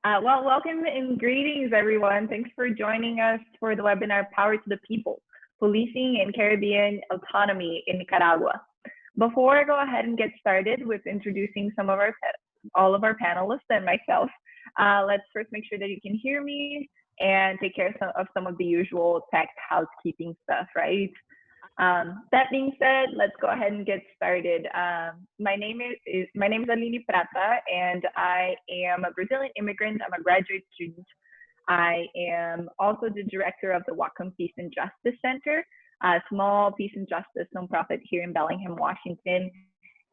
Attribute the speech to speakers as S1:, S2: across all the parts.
S1: Well, welcome and greetings, everyone. Thanks for joining us for the webinar, Power to the People, Policing and Caribbean Autonomy in Nicaragua. Before I go ahead and get started with introducing all of our panelists and myself, let's first make sure that you can hear me and take care of some of the usual tech housekeeping stuff, right? That being said, let's go ahead and get started. My name is Aline Prata, and I am a Brazilian immigrant. I'm a graduate student. I am also the director of the Whatcom Peace and Justice Center, a small peace and justice nonprofit here in Bellingham, Washington.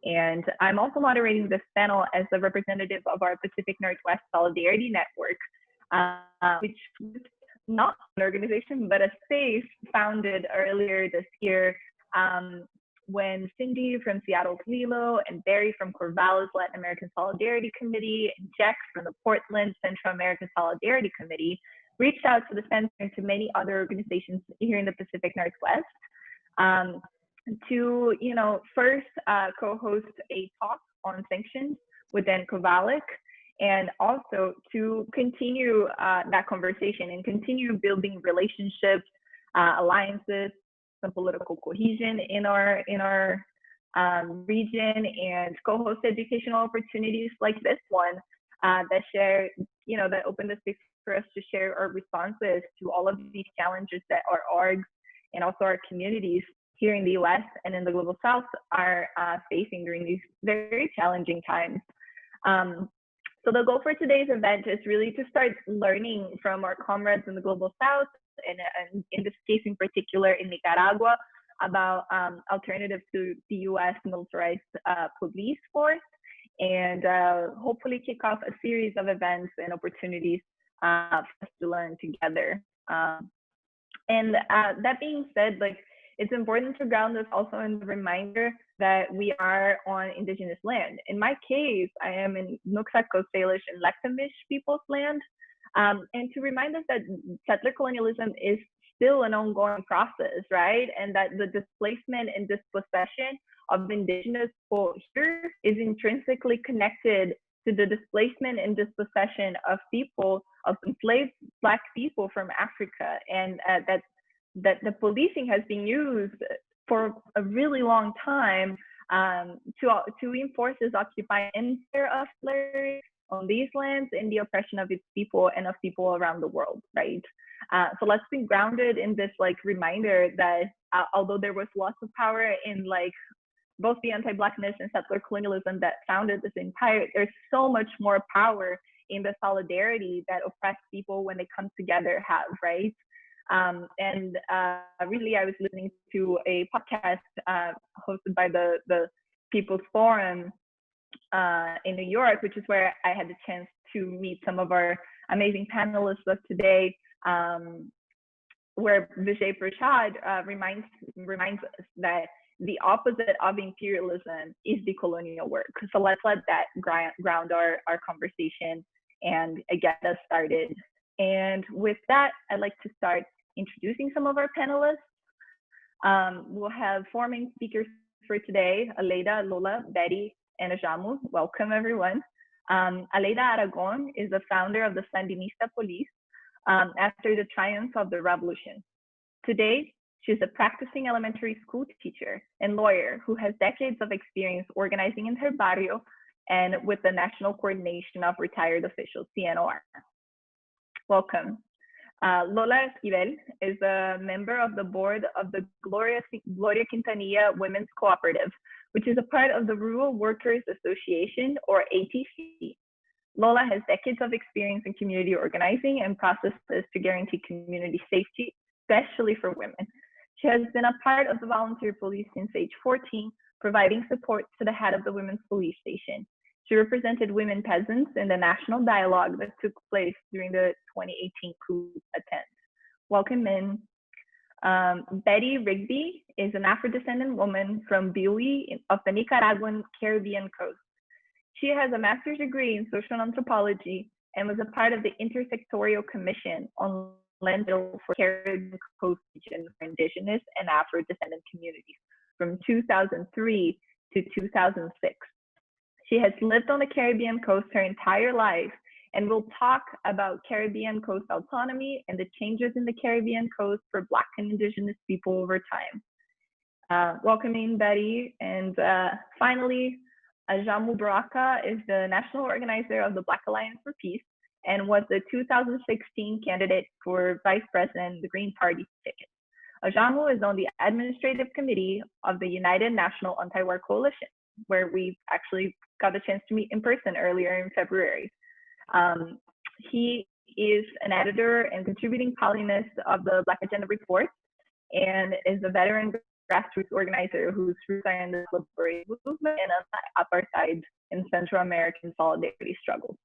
S1: And I'm also moderating this panel as the representative of our Pacific Northwest Solidarity Network, which was not an organization, but a space founded earlier this year when Cindy from Seattle Lilo and Barry from Corvallis Latin American Solidarity Committee and Jack from the Portland Central American Solidarity Committee reached out to the center and to many other organizations here in the Pacific Northwest to, first co-host a talk on sanctions within Kovalik, and also to continue that conversation and continue building relationships, alliances, some political cohesion in our region, and co-host educational opportunities like this one that share, that open the space for us to share our responses to all of these challenges that our orgs and also our communities here in the US and in the Global South are facing during these very challenging times. So the goal for today's event is really to start learning from our comrades in the Global South, and in this case in particular in Nicaragua, about alternatives to the US militarized police force, and hopefully kick off a series of events and opportunities for us to learn together. And that being said, it's important to ground us also in the reminder that we are on indigenous land. In my case, I am in Noxaco, Salish, and Lectamish people's land. And to remind us that settler colonialism is still an ongoing process, right? And that the displacement and dispossession of indigenous people here is intrinsically connected to the displacement and dispossession of people, of enslaved Black people from Africa. And that the policing has been used for a really long time to reinforce this occupying empire of slavery on these lands and the oppression of its people and of people around the world, right? So let's be grounded in this reminder that although there was lots of power in both the anti-Blackness and settler colonialism that founded this empire, there's so much more power in the solidarity that oppressed people when they come together have, right? Really, I was listening to a podcast hosted by the People's Forum in New York, which is where I had the chance to meet some of our amazing panelists of today, where Vijay Prashad reminds us that the opposite of imperialism is decolonial work. So let's let that ground our conversation and get us started. And with that, I'd like to start introducing some of our panelists. We'll have four main speakers for today: Aleyda, Lola, Betty, and Ajamu. Welcome, everyone. Aleyda Aragón is the founder of the Sandinista police after the triumph of the revolution. Today, she's a practicing elementary school teacher and lawyer who has decades of experience organizing in her barrio and with the National Coordination of Retired Officials, CNOR. Welcome. Lola Esquivel is a member of the board of the Gloria Quintanilla Women's Cooperative, which is a part of the Rural Workers Association, or ATC. Lola has decades of experience in community organizing and processes to guarantee community safety, especially for women. She has been a part of the volunteer police since age 14, providing support to the head of the women's police station. She represented women peasants in the national dialogue that took place during the 2018 coup attempt. Welcome in. Betty Rigby is an Afro-descendant woman from Biui of the Nicaraguan Caribbean coast. She has a master's degree in social anthropology and was a part of the Intersectorial Commission on Land for Caribbean Coast region for indigenous and Afro-descendant communities from 2003 to 2006. She has lived on the Caribbean coast her entire life and we'll talk about Caribbean coast autonomy and the changes in the Caribbean coast for Black and Indigenous people over time. Welcoming Betty, and finally, Ajamu Baraka is the national organizer of the Black Alliance for Peace and was the 2016 candidate for Vice President, the Green Party ticket. Ajamu is on the administrative committee of the United National Anti-War Coalition, where we actually got the chance to meet in person earlier in February. He is an editor and contributing columnist of the Black Agenda Report and is a veteran grassroots organizer whose roots are in the liberation movement and apartheid in Central American solidarity struggles.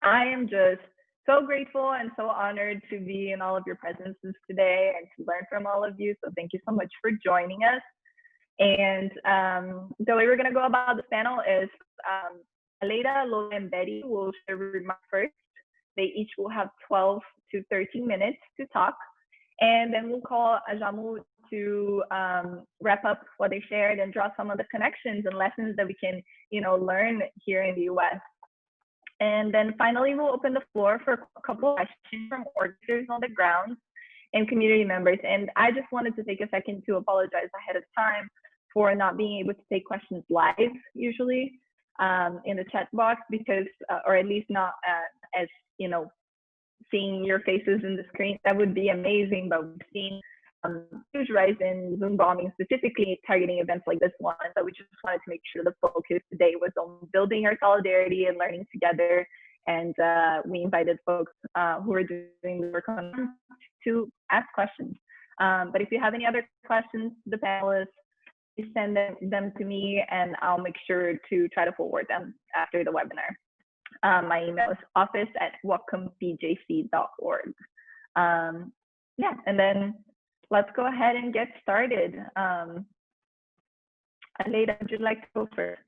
S1: I am just so grateful and so honored to be in all of your presences today and to learn from all of you. So thank you so much for joining us. And the way we're going to go about this panel is Aleyda, Lola, and Betty will share remarks first. They each will have 12 to 13 minutes to talk. And then we'll call Ajamu to wrap up what they shared and draw some of the connections and lessons that we can, learn here in the US. And then finally, we'll open the floor for a couple of questions from organizers on the ground and community members. And I just wanted to take a second to apologize ahead of time for not being able to take questions live usually in the chat box because, or at least not as, seeing your faces in the screen. That would be amazing, but we've seen huge rise in Zoom bombing, specifically targeting events like this one. So we just wanted to make sure the focus today was on building our solidarity and learning together. And we invited folks who are doing the work on to ask questions. But if you have any other questions, the panelists, please send them to me and I'll make sure to try to forward them after the webinar. My email is office@whatcombjc.org. Yeah, and then let's go ahead and get started. Aleyda, would you like to go first?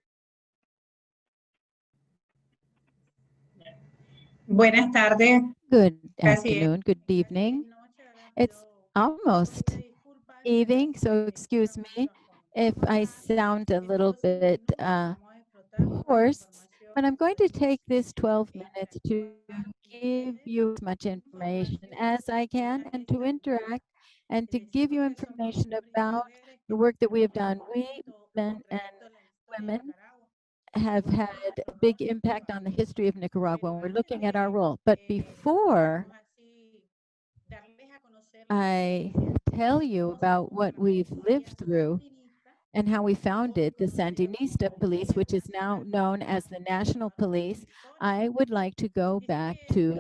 S2: Buenas tardes.
S3: Good afternoon, good evening. It's almost evening, so excuse me if I sound a little bit hoarse, but I'm going to take this 12 minutes to give you as much information as I can and to interact and to give you information about the work that we have done. We, men and women, have had a big impact on the history of Nicaragua when we're looking at our role. But before I tell you about what we've lived through and how we founded the Sandinista police, which is now known as the National Police, I would like to go back to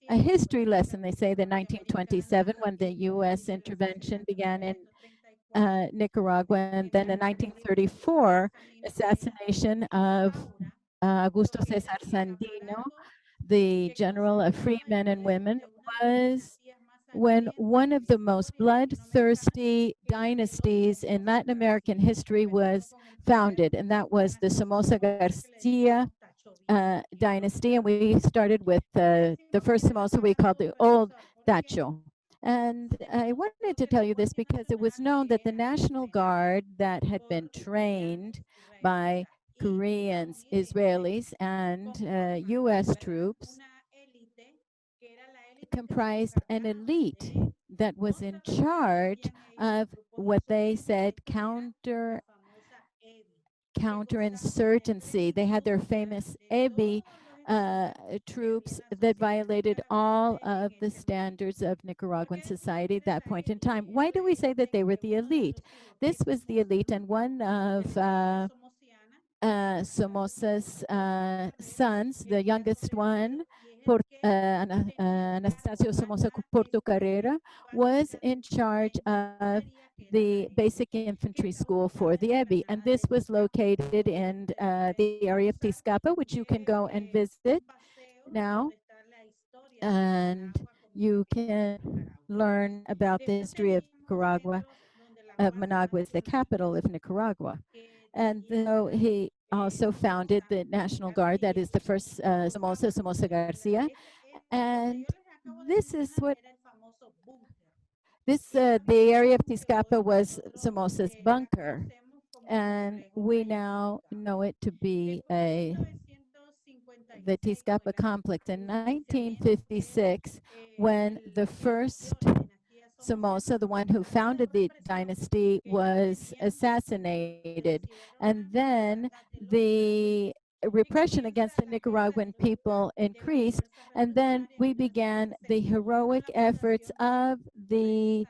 S3: a history lesson. They say that 1927, when the U.S. intervention began in Nicaragua, and then in 1934, assassination of Augusto Cesar Sandino, the general of free men and women, was when one of the most bloodthirsty dynasties in Latin American history was founded, and that was the Somoza Garcia dynasty. And we started with the first Somoza we called the Old Tacho. And I wanted to tell you this because it was known that the National Guard that had been trained by Koreans, Israelis, and U.S. troops comprised an elite that was in charge of what they said counterinsurgency. They had their famous EBI troops that violated all of the standards of Nicaraguan society at that point in time. Why do we say that they were the elite? This was the elite, and one of Somoza's sons, the youngest one, Anastasio Somoza Portocarrera, was in charge of the basic infantry school for the EBI, and this was located in the area of Tizcapa, which you can go and visit now, and you can learn about the history of Nicaragua. Managua is the capital of Nicaragua, and so he also founded the National Guard, that is the first Somoza Garcia, and this is what the area of Tizcapa was Somoza's bunker, and we now know it to be a the Tizcapa conflict in 1956, when the first Somoza, the one who founded the dynasty, was assassinated. And then the repression against the Nicaraguan people increased, and then we began the heroic efforts of the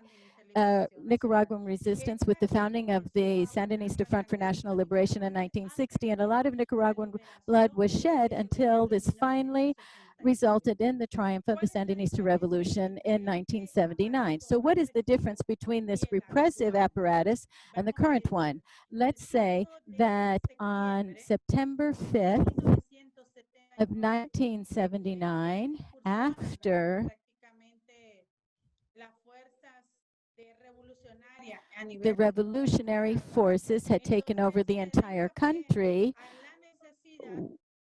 S3: Nicaraguan resistance with the founding of the Sandinista Front for National Liberation in 1960, and a lot of Nicaraguan blood was shed until this finally resulted in the triumph of the Sandinista Revolution in 1979. So what is the difference between this repressive apparatus and the current one? Let's say that on September 5th of 1979, after the revolutionary forces had taken over the entire country,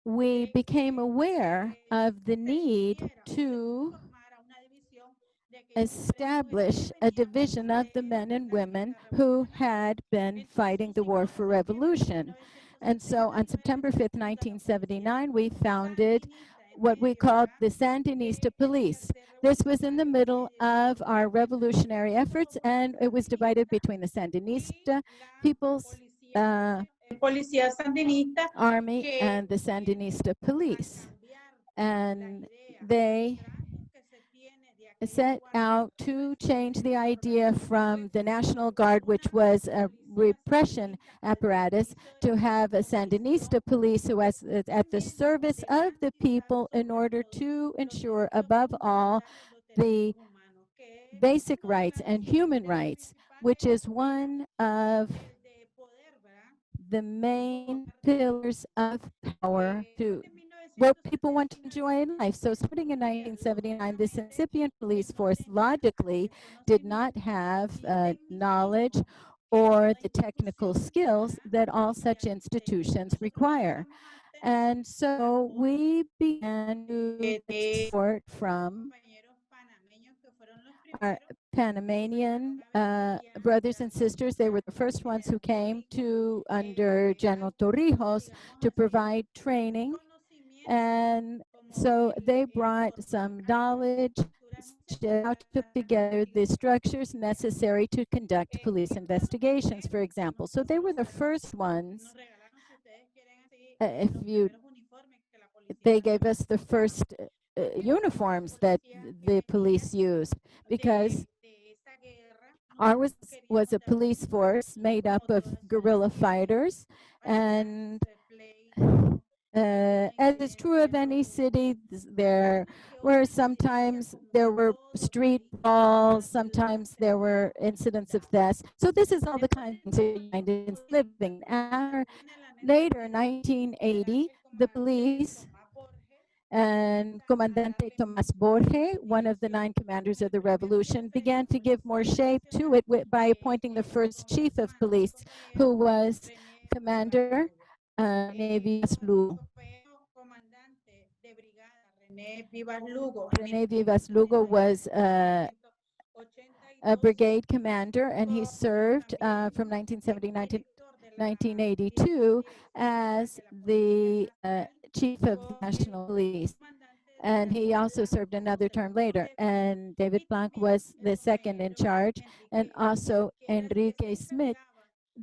S3: we became aware of the need to establish a division of the men and women who had been fighting the war for revolution. And so on September 5th, 1979, we founded what we called the Sandinista Police. This was in the middle of our revolutionary efforts, and it was divided between the Sandinista People's Army and the Sandinista Police. And they set out to change the idea from the National Guard, which was a repression apparatus, to have a Sandinista police who was at the service of the people in order to ensure, above all, the basic rights and human rights, which is one of the main pillars of power to what people want to enjoy in life. So starting in 1979, this incipient police force logically did not have knowledge or the technical skills that all such institutions require. And so we began to get support from our Panamanian brothers and sisters. They were the first ones who came to under General Torrijos to provide training. And so they brought some knowledge, how to put together the structures necessary to conduct police investigations, for example. So they were the first ones, they gave us the first uniforms that the police used, because ours was a police force made up of guerrilla fighters, and as is true of any city, there were sometimes street brawls, sometimes there were incidents of theft. So this is all the kind of things you find in living. Later, 1980, the police and Comandante Tomás Borge, one of the 9 commanders of the revolution, began to give more shape to it by appointing the first chief of police, who was Commander René Vivas Lugo was a brigade commander, and he served from 1979 to 1982 as the chief of the National Police. And he also served another term later. And David Blanc was the second in charge, and also Enrique Smith.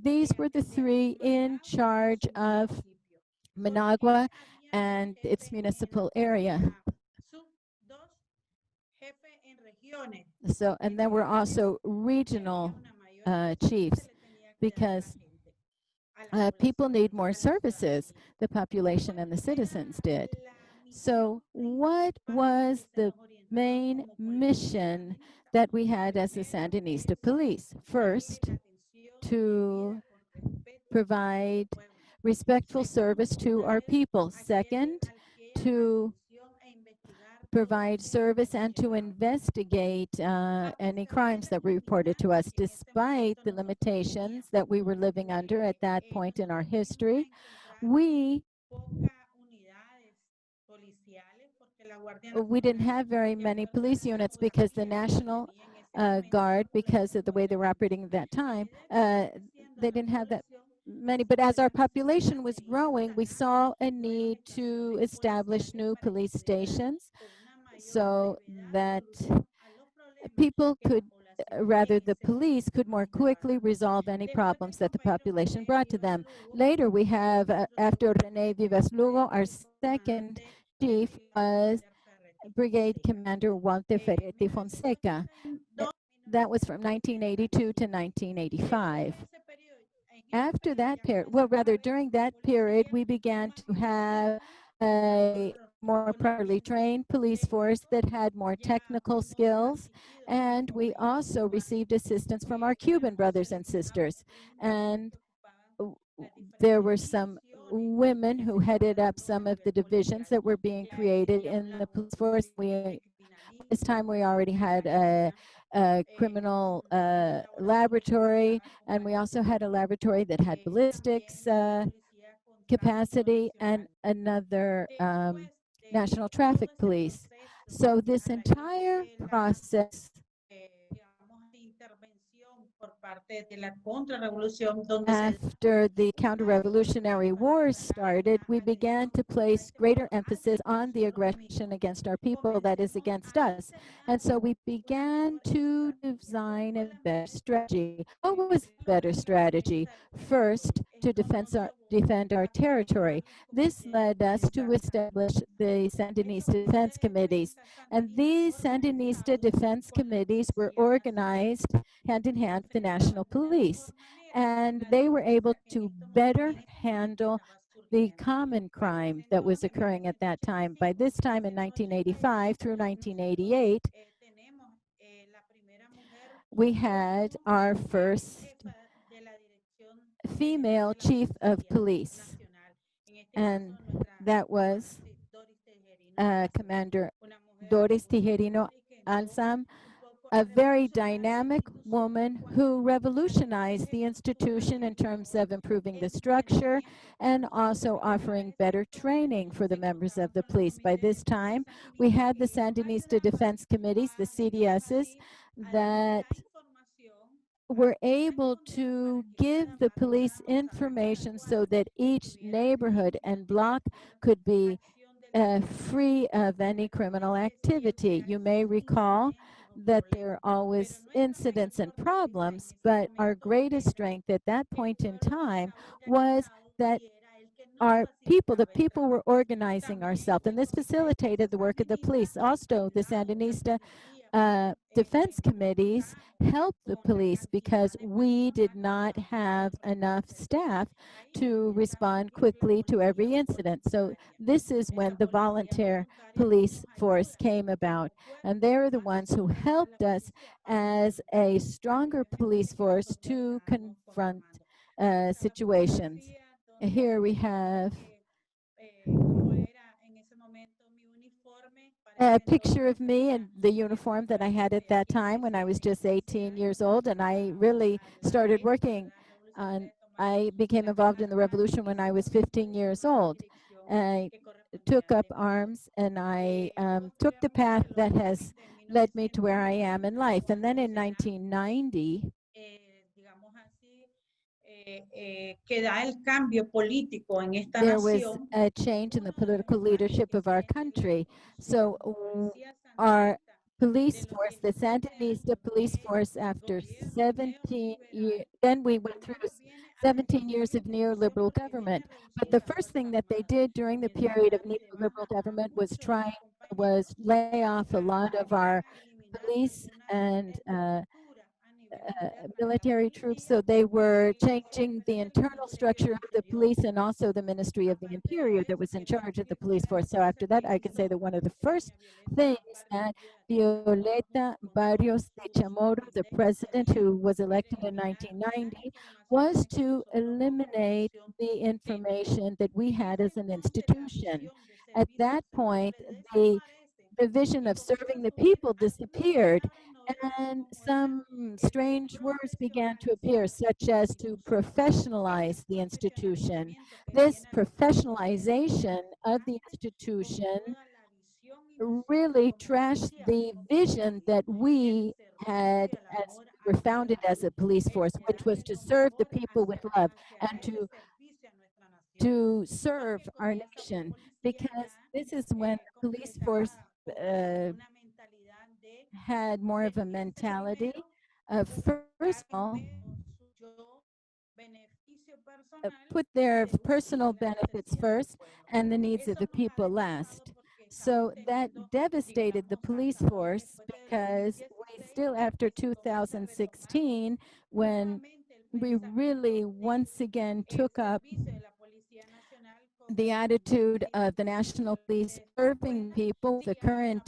S3: These were the 3 in charge of Managua and its municipal area. So, and there were also regional chiefs, because people need more services, the population and the citizens did. So what was the main mission that we had as the Sandinista police? First, to provide respectful service to our people. Second, to provide service and to investigate any crimes that were reported to us. Despite the limitations that we were living under at that point in our history, we didn't have very many police units, because the National Guard, because of the way they were operating at that time, they didn't have that many, but as our population was growing, we saw a need to establish new police stations so that people could, rather the police could more quickly resolve any problems that the population brought to them. Later, we have, after Rene Vivas Lugo, our second chief was Brigade Commander Walter Ferretti Fonseca. That was from 1982 to 1985. After that period, well, rather during that period, we began to have a more properly trained police force that had more technical skills. And we also received assistance from our Cuban brothers and sisters. And there were some women who headed up some of the divisions that were being created in the police force. This time we already had a criminal laboratory, and we also had a laboratory that had ballistics capacity and another national traffic police. So this entire process after the counter-revolutionary wars started, we began to place greater emphasis on the aggression against our people, that is against us. And so we began to design a better strategy. What was the better strategy? First, to defend our territory. This led us to establish the Sandinista Defense Committees. And these Sandinista Defense Committees were organized hand in hand with the National Police. And they were able to better handle the common crime that was occurring at that time. By this time in 1985 through 1988, we had our first female chief of police, and that was Commander Doris Tijerino Alzam, a very dynamic woman who revolutionized the institution in terms of improving the structure and also offering better training for the members of the police. By this time, we had the Sandinista Defense Committees, the CDSs, that were able to give the police information so that each neighborhood and block could be free of any criminal activity. You may recall that there are always incidents and problems, but our greatest strength at that point in time was that the people were organizing ourselves, and this facilitated the work of the police. Also, the Sandinista defense committees helped the police because we did not have enough staff to respond quickly to every incident. So this is when the volunteer police force came about, and they're the ones who helped us as a stronger police force to confront situations. Here we have a picture of me in the uniform that I had at that time when I was just 18 years old, and I really started working on, I became involved in the revolution when I was 15 years old. I took up arms, and I took the path that has led me to where I am in life. And then in 1990, there was a change in the political leadership of our country. So our police force, the Sandinista police force, after 17 years, then we went through 17 years of neoliberal government. But the first thing that they did during the period of neoliberal government was lay off a lot of our police and military troops. So they were changing the internal structure of the police and also the Ministry of the Interior that was in charge of the police force. So after that, I could say that one of the first things that Violeta Barrios de Chamorro, the president who was elected in 1990, was to eliminate the information that we had as an institution. At that point, the vision of serving the people disappeared, and some strange words began to appear, such as to professionalize the institution. This professionalization of the institution really trashed the vision that we had as were founded as a police force, which was to serve the people with love and to serve our nation, because this is when the police force had more of a mentality of, first of all, put their personal benefits first and the needs of the people last. So that devastated the police force, because we still, after 2016, when we really once again took up the attitude of the national police serving people, the current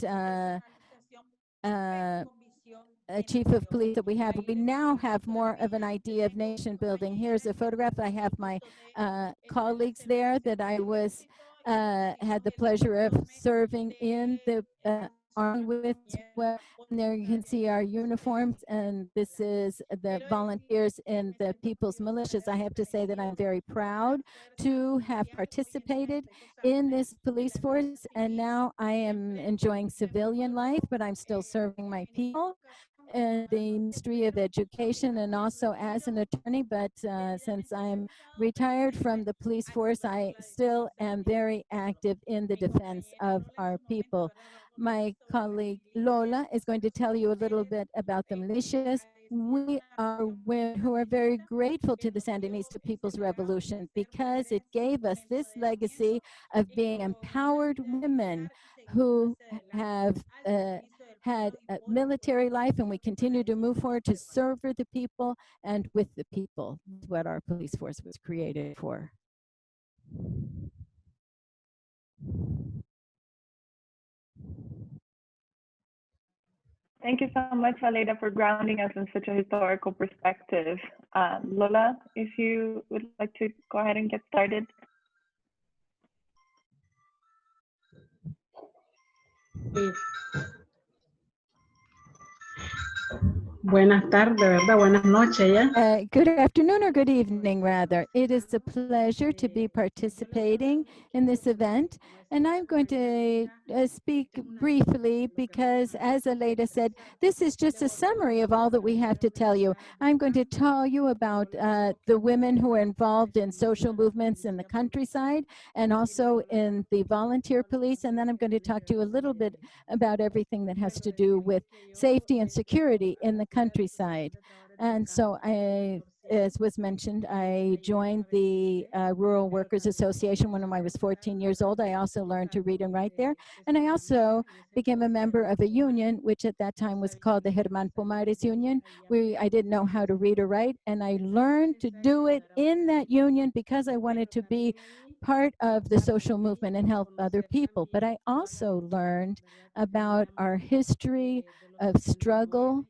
S3: chief of police that we have, we now have more of an idea of nation building. Here's a photograph. I have my colleagues there that I was had the pleasure of serving in the army with as well. And there you can see our uniforms, and this is the volunteers in the People's Militias. I have to say that I'm very proud to have participated in this police force, and now I am enjoying civilian life, but I'm still serving my people in the Ministry of Education and also as an attorney. But since I'm retired from the police force, I still am very active in the defense of our people. My colleague Lola is going to tell you a little bit about the militias. We are women who are very grateful to the Sandinista People's Revolution, because it gave us this legacy of being empowered women who have had a military life, and we continue to move forward to serve for the people and with the people. That's what our police force was created for.
S1: Thank you so much, Aleyda, for grounding us in such a historical perspective. Lola, if you would like to go ahead and get started.
S2: Buenas tardes, ¿verdad? Buenas noches ya.
S3: Good afternoon, or good evening, rather. It is a pleasure to be participating in this event, and I'm going to speak briefly because, as Aleyda said, this is just a summary of all that we have to tell you. I'm going to tell you about the women who are involved in social movements in the countryside and also in the volunteer police, and then I'm going to talk to you a little bit about everything that has to do with safety and security in the countryside. And so as was mentioned, I joined the Rural Workers Association when I was 14 years old. I also learned to read and write there. And I also became a member of a union, which at that time was called the Herman Pomares Union. I didn't know how to read or write, and I learned to do it in that union because I wanted to be part of the social movement and help other people. But I also learned about our history of struggle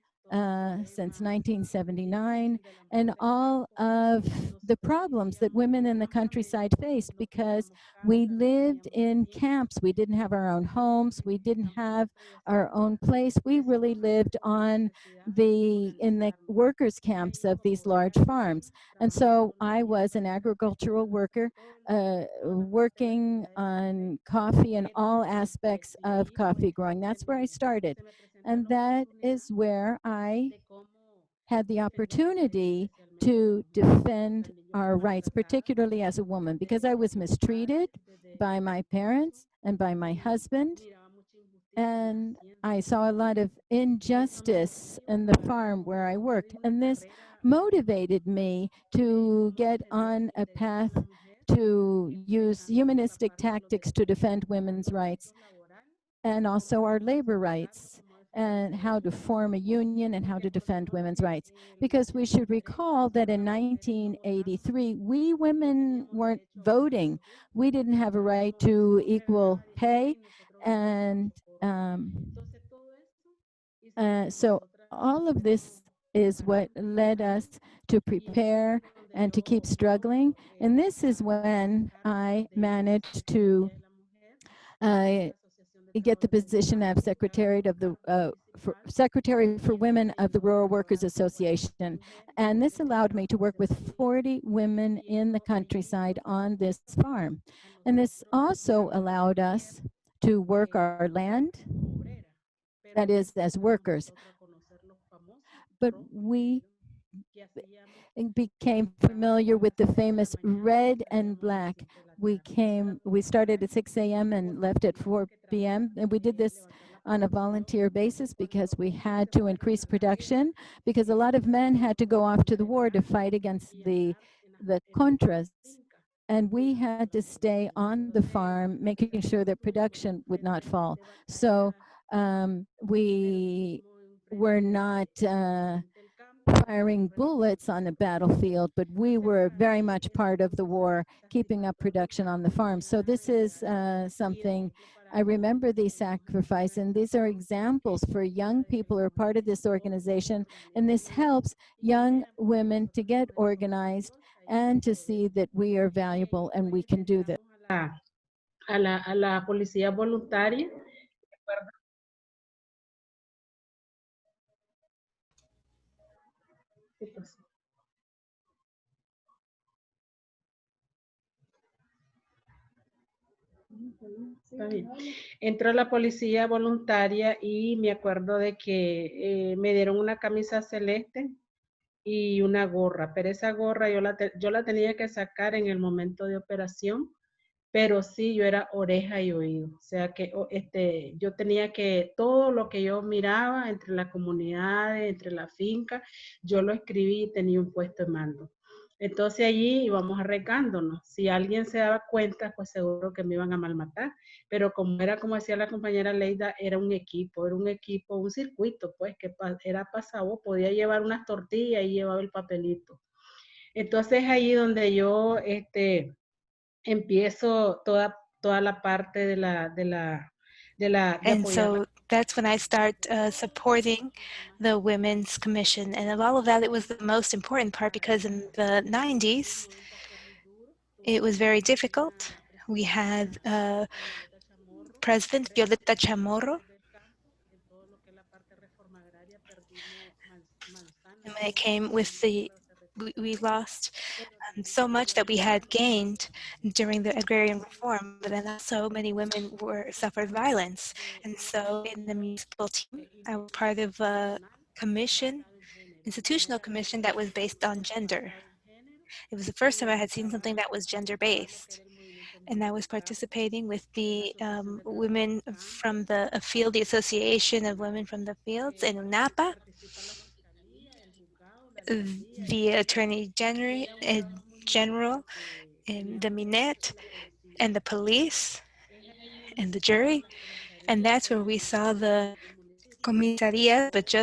S3: since 1979, and all of the problems that women in the countryside faced, because we lived in camps. We didn't have our own homes. We didn't have our own place. We really lived in the workers' camps of these large farms. And so I was an agricultural worker, working on coffee and all aspects of coffee growing. That's where I started. And that is where I had the opportunity to defend our rights, particularly as a woman, because I was mistreated by my parents and by my husband. And I saw a lot of injustice in the farm where I worked. And this motivated me to get on a path to use humanistic tactics to defend women's rights and also our labor rights, and how to form a union and how to defend women's rights. Because we should recall that in 1983, we women weren't voting. We didn't have a right to equal pay. And so all of this is what led us to prepare and to keep struggling. And this is when I managed to get the position of Secretary for Women of the Rural Workers Association. And this allowed me to work with 40 women in the countryside on this farm. And this also allowed us to work our land, that is, as workers. but we became familiar with the famous red and black. We started at 6 a.m. and left at 4 p.m. And we did this on a volunteer basis because we had to increase production, because a lot of men had to go off to the war to fight against the Contras. And we had to stay on the farm, making sure that production would not fall. So we were not firing bullets on the battlefield, but we were very much part of the war, keeping up production on the farm. So this is something, I remember these sacrifices, and these are examples for young people who are part of this organization, and this helps young women to get organized and to see that we are valuable and we can do this.
S2: A la policía voluntaria. Está bien. Entró a la policía voluntaria y me acuerdo de que me dieron una camisa celeste y una gorra, pero esa gorra yo la tenía que sacar en el momento de operación, pero sí, yo era oreja y oído, o sea que yo tenía que, todo lo que yo miraba entre la comunidad, entre la finca, yo lo escribí y tenía un puesto de mando. Entonces allí íbamos arreglándonos. Si alguien se daba cuenta, pues seguro que me iban a malmatar. Pero como era, como decía la compañera Aleyda, era un equipo, un circuito, pues, que era pasado, podía llevar unas tortillas y llevaba el papelito. Entonces ahí donde yo empiezo toda la parte
S4: and so that's when I start supporting the Women's Commission. And of all of that, it was the most important part, because in the 90s, it was very difficult. We had President Violeta Chamorro. And when it came with we lost so much that we had gained during the agrarian reform, but then also many women suffered violence. And so in the municipal team, I was part of a commission, institutional commission that was based on gender. It was the first time I had seen something that was gender-based. And I was participating with the women from the field, the Association of Women from the Fields in UNAPA, the Attorney General, and the Minet, and the police, and the jury. And that's where we saw the comisaria, but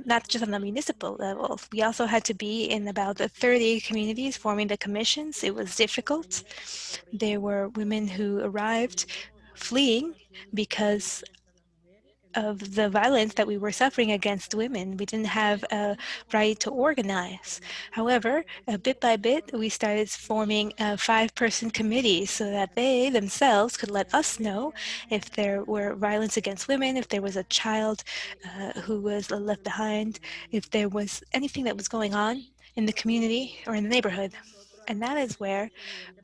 S4: not just on the municipal level. We also had to be in about 30 communities forming the commissions. It was difficult. There were women who arrived fleeing because of the violence that we were suffering against women. We didn't have a right to organize. However, bit by bit, we started forming 5-person committees so that they themselves could let us know if there were violence against women, if there was a child who was left behind, if there was anything that was going on in the community or in the neighborhood. And that is where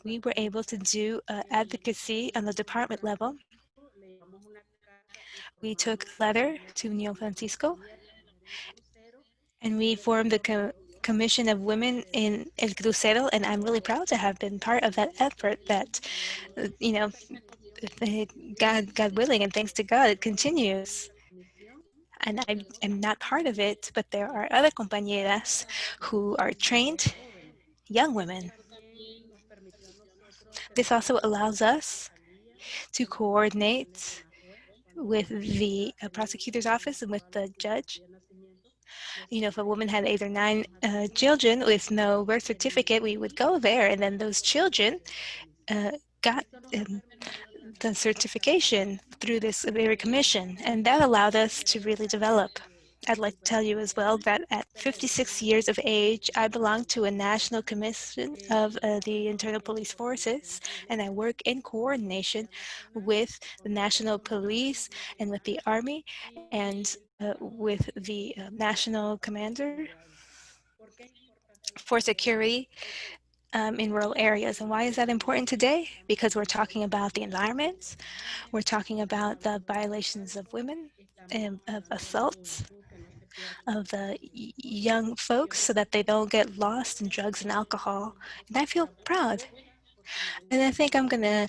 S4: we were able to do advocacy on the department level. We took a letter to Neo Francisco, and we formed the Commission of Women in El Crucero, and I'm really proud to have been part of that effort that, God willing, and thanks to God, it continues. And I am not part of it, but there are other compañeras who are trained young women. This also allows us to coordinate with the prosecutor's office and with the judge. If a woman had 8 or 9 children with no birth certificate, we would go there, and then those children got the certification through this very commission, and that allowed us to really develop. I'd like to tell you as well that at 56 years of age, I belong to a national commission of the internal police forces, and I work in coordination with the national police and with the army and with the national commander for security in rural areas. And why is that important today? Because we're talking about the environment, we're talking about the violations of women and of assaults. of the young folks so that they don't get lost in drugs and alcohol. And I feel proud. And I think I'm gonna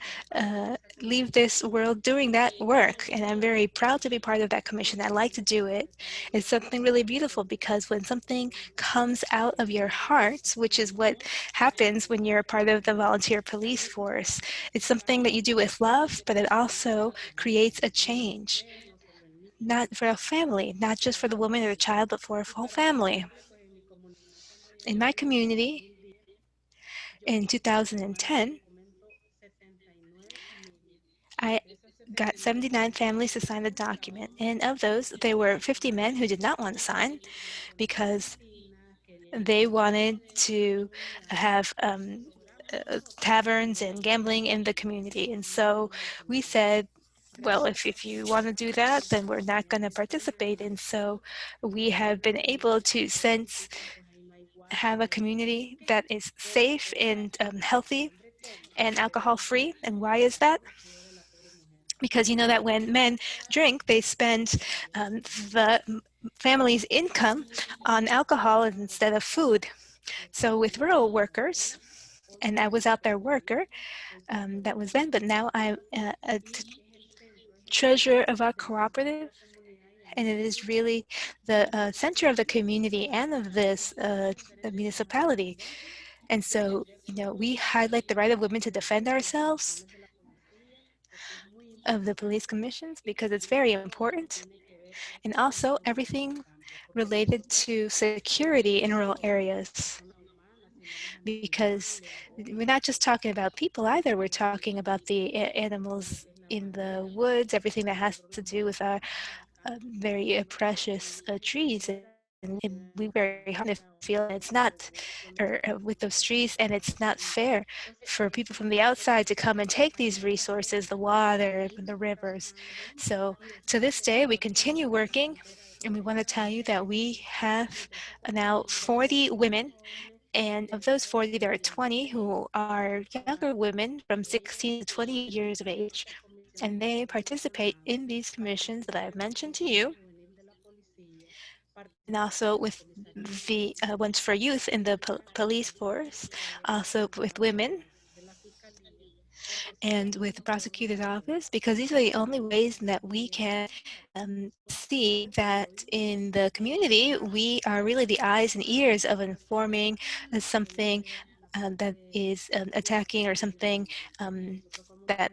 S4: leave this world doing that work. And I'm very proud to be part of that commission. I like to do it. It's something really beautiful because when something comes out of your heart, which is what happens when you're a part of the volunteer police force, it's something that you do with love, but it also creates a change. Not for a family, not just for the woman or the child, but for a whole family. In my community, in 2010, I got 79 families to sign the document. And of those, there were 50 men who did not want to sign because they wanted to have taverns and gambling in the community. And so we said, well, if you want to do that, then we're not going to participate. And so we have been able to since have a community that is safe and healthy and alcohol free. And why is that? Because you know that when men drink, they spend the family's income on alcohol instead of food. So with rural workers, and I was out there worker, that was then, but now I'm a treasurer of our cooperative, and it is really the center of the community and of this municipality. And so, you know, we highlight the right of women to defend ourselves of the police commissions because it's very important. And also everything related to security in rural areas. Because we're not just talking about people either, we're talking about the animals in the woods, everything that has to do with our very precious trees. And we very hard to feel it's not, or with those trees, and it's not fair for people from the outside to come and take these resources, the water, the rivers. So to this day, we continue working, and we want to tell you that we have now 40 women, and of those 40, there are 20 who are younger women from 16 to 20 years of age, and they participate in these commissions that I've mentioned to you, and also with the ones for youth in the police force, also with women, and with the prosecutor's office, because these are the only ways that we can see that in the community, we are really the eyes and ears of informing something that is attacking or something that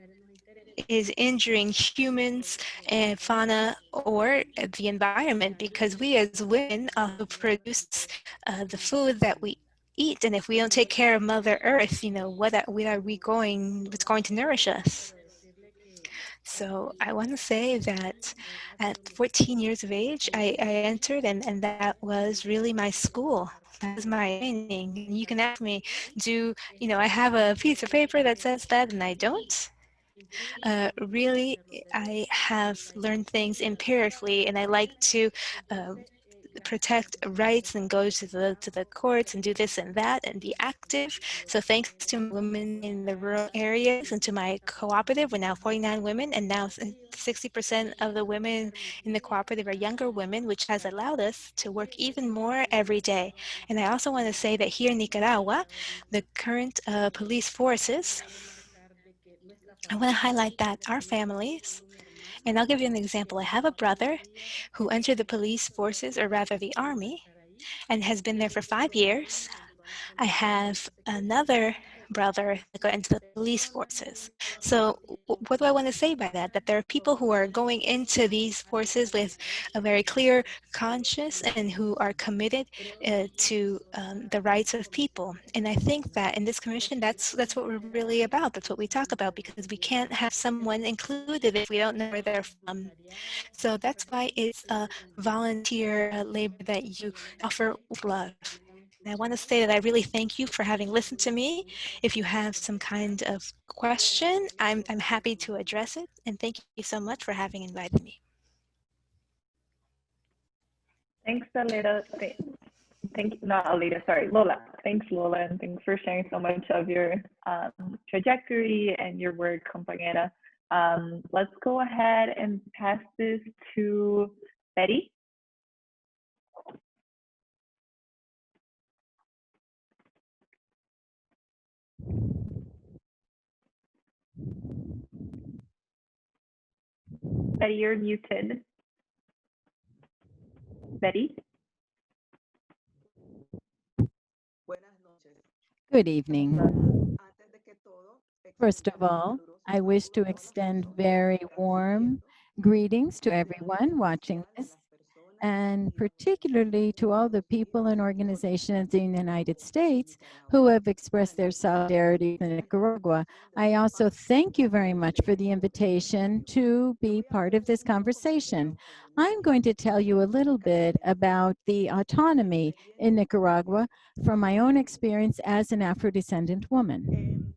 S4: is injuring humans and fauna or the environment, because we as women also produce the food that we eat, and if we don't take care of Mother Earth, you know, what's going to nourish us? So I want to say that at 14 years of age, I entered, and that was really my school. That was my training. And you can ask me, I have a piece of paper that says that, and I don't? Really, I have learned things empirically, and I like to protect rights and go to the courts and do this and that and be active. So thanks to women in the rural areas and to my cooperative, we're now 49 women, and now 60% of the women in the cooperative are younger women, which has allowed us to work even more every day. And I also want to say that here in Nicaragua, the current police forces, I want to highlight that our families, and I'll give you an example. I have a brother who entered the police forces, or rather the army, and has been there for 5 years. I have another brother that got into the police forces. So what do I want to say by that? That there are people who are going into these forces with a very clear conscience and who are committed to the rights of people. And I think that in this commission, that's what we're really about. That's what we talk about, because we can't have someone included if we don't know where they're from. So that's why it's a volunteer labor that you offer with love. And I want to say that I really thank you for having listened to me. If you have some kind of question, I'm happy to address it. And thank you so much for having invited me.
S1: Thanks, Aleyda. Thank you, not Aleyda, sorry, Lola. Thanks, Lola, and thanks for sharing so much of your trajectory and your work, compañera. Let's go ahead and pass this to Betty. Betty, you're muted. Betty?
S3: Good evening. First of all, I wish to extend very warm greetings to everyone watching this, and particularly to all the people and organizations in the United States who have expressed their solidarity with Nicaragua. I also thank you very much for the invitation to be part of this conversation. I'm going to tell you a little bit about the autonomy in Nicaragua from my own experience as an Afro-descendant woman.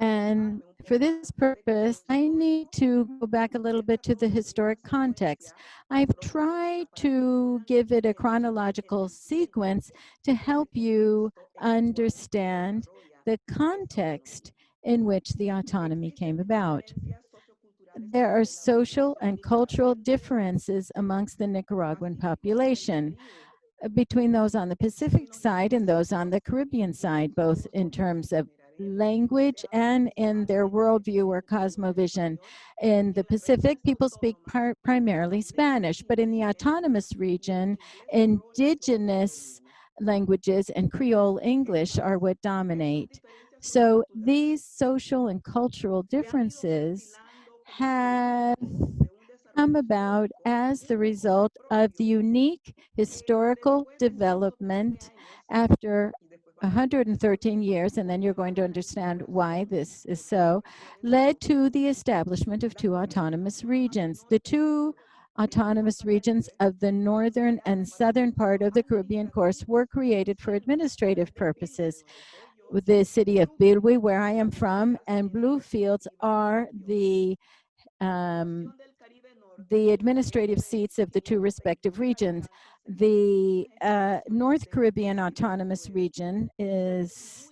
S3: And for this purpose, I need to go back a little bit to the historic context. I've tried to give it a chronological sequence to help you understand the context in which the autonomy came about. There are social and cultural differences amongst the Nicaraguan population between those on the Pacific side and those on the Caribbean side, both in terms of language and in their worldview or cosmovision. In the Pacific, people speak primarily Spanish, but in the autonomous region, indigenous languages and Creole English are what dominate. So these social and cultural differences have come about as the result of the unique historical development after 113 years, and then you're going to understand why this is so, led to the establishment of two autonomous regions. The two autonomous regions of the northern and southern part of the Caribbean course were created for administrative purposes. The city of Bilwi, where I am from, and Bluefields are the administrative seats of the two respective regions. The North Caribbean Autonomous Region is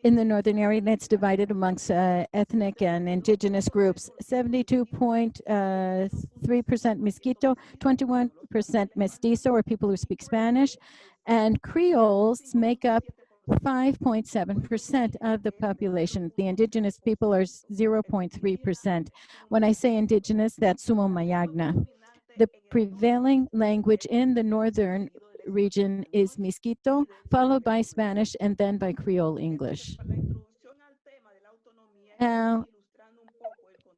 S3: in the northern area, and it's divided amongst ethnic and indigenous groups. 72.3% Mestizo, 21% Mestizo, or people who speak Spanish, and Creoles make up 5.7% of the population. The indigenous people are 0.3%. When I say indigenous, that's Sumo Mayagna. The prevailing language in the northern region is Miskito, followed by Spanish, and then by Creole English. Now,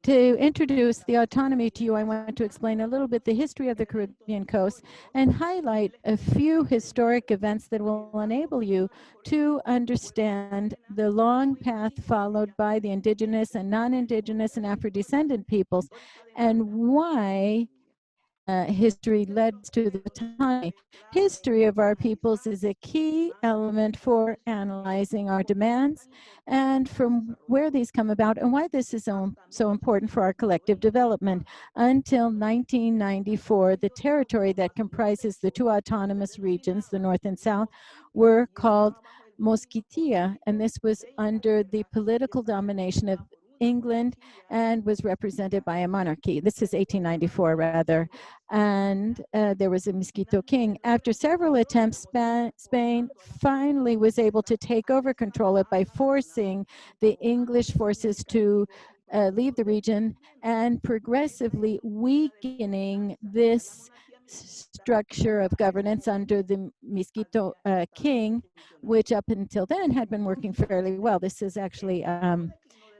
S3: to introduce the autonomy to you, I want to explain a little bit the history of the Caribbean coast and highlight a few historic events that will enable you to understand the long path followed by the indigenous and non-indigenous and Afro-descendant peoples and why history led to the autonomy. History of our peoples is a key element for analyzing our demands and from where these come about and why this is so important for our collective development. Until 1994, the territory that comprises the two autonomous regions, the North and South, were called Mosquitia, and this was under the political domination of England and was represented by a monarchy. This is 1894, rather. And there was a Mosquito king. After several attempts, Spain finally was able to take over control it by forcing the English forces to leave the region and progressively weakening this structure of governance under the Mosquito king, which up until then had been working fairly well. This is actually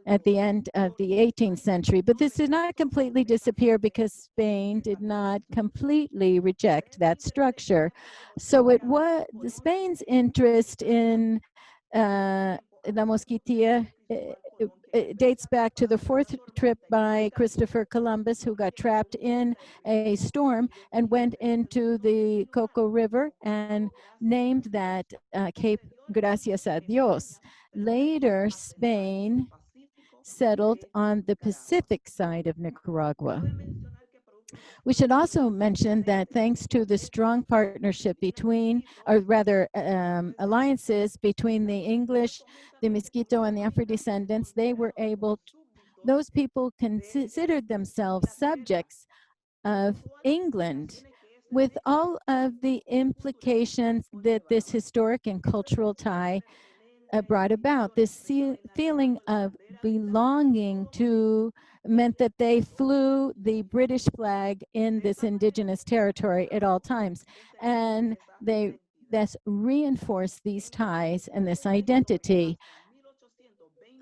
S3: at the end of the 18th century. But this did not completely disappear because Spain did not completely reject that structure. So it was Spain's interest in La Mosquitia it dates back to the fourth trip by Christopher Columbus, who got trapped in a storm and went into the Coco River and named that Cape Gracias a Dios. Later, Spain settled on the Pacific side of Nicaragua. We should also mention that thanks to the strong partnership between, or rather alliances between the English, the Mosquito, and the Afro-descendants, they were able to, those people considered themselves subjects of England with all of the implications that this historic and cultural tie brought about. This feeling of belonging to meant that they flew the British flag in this indigenous territory at all times. And they thus reinforced these ties and this identity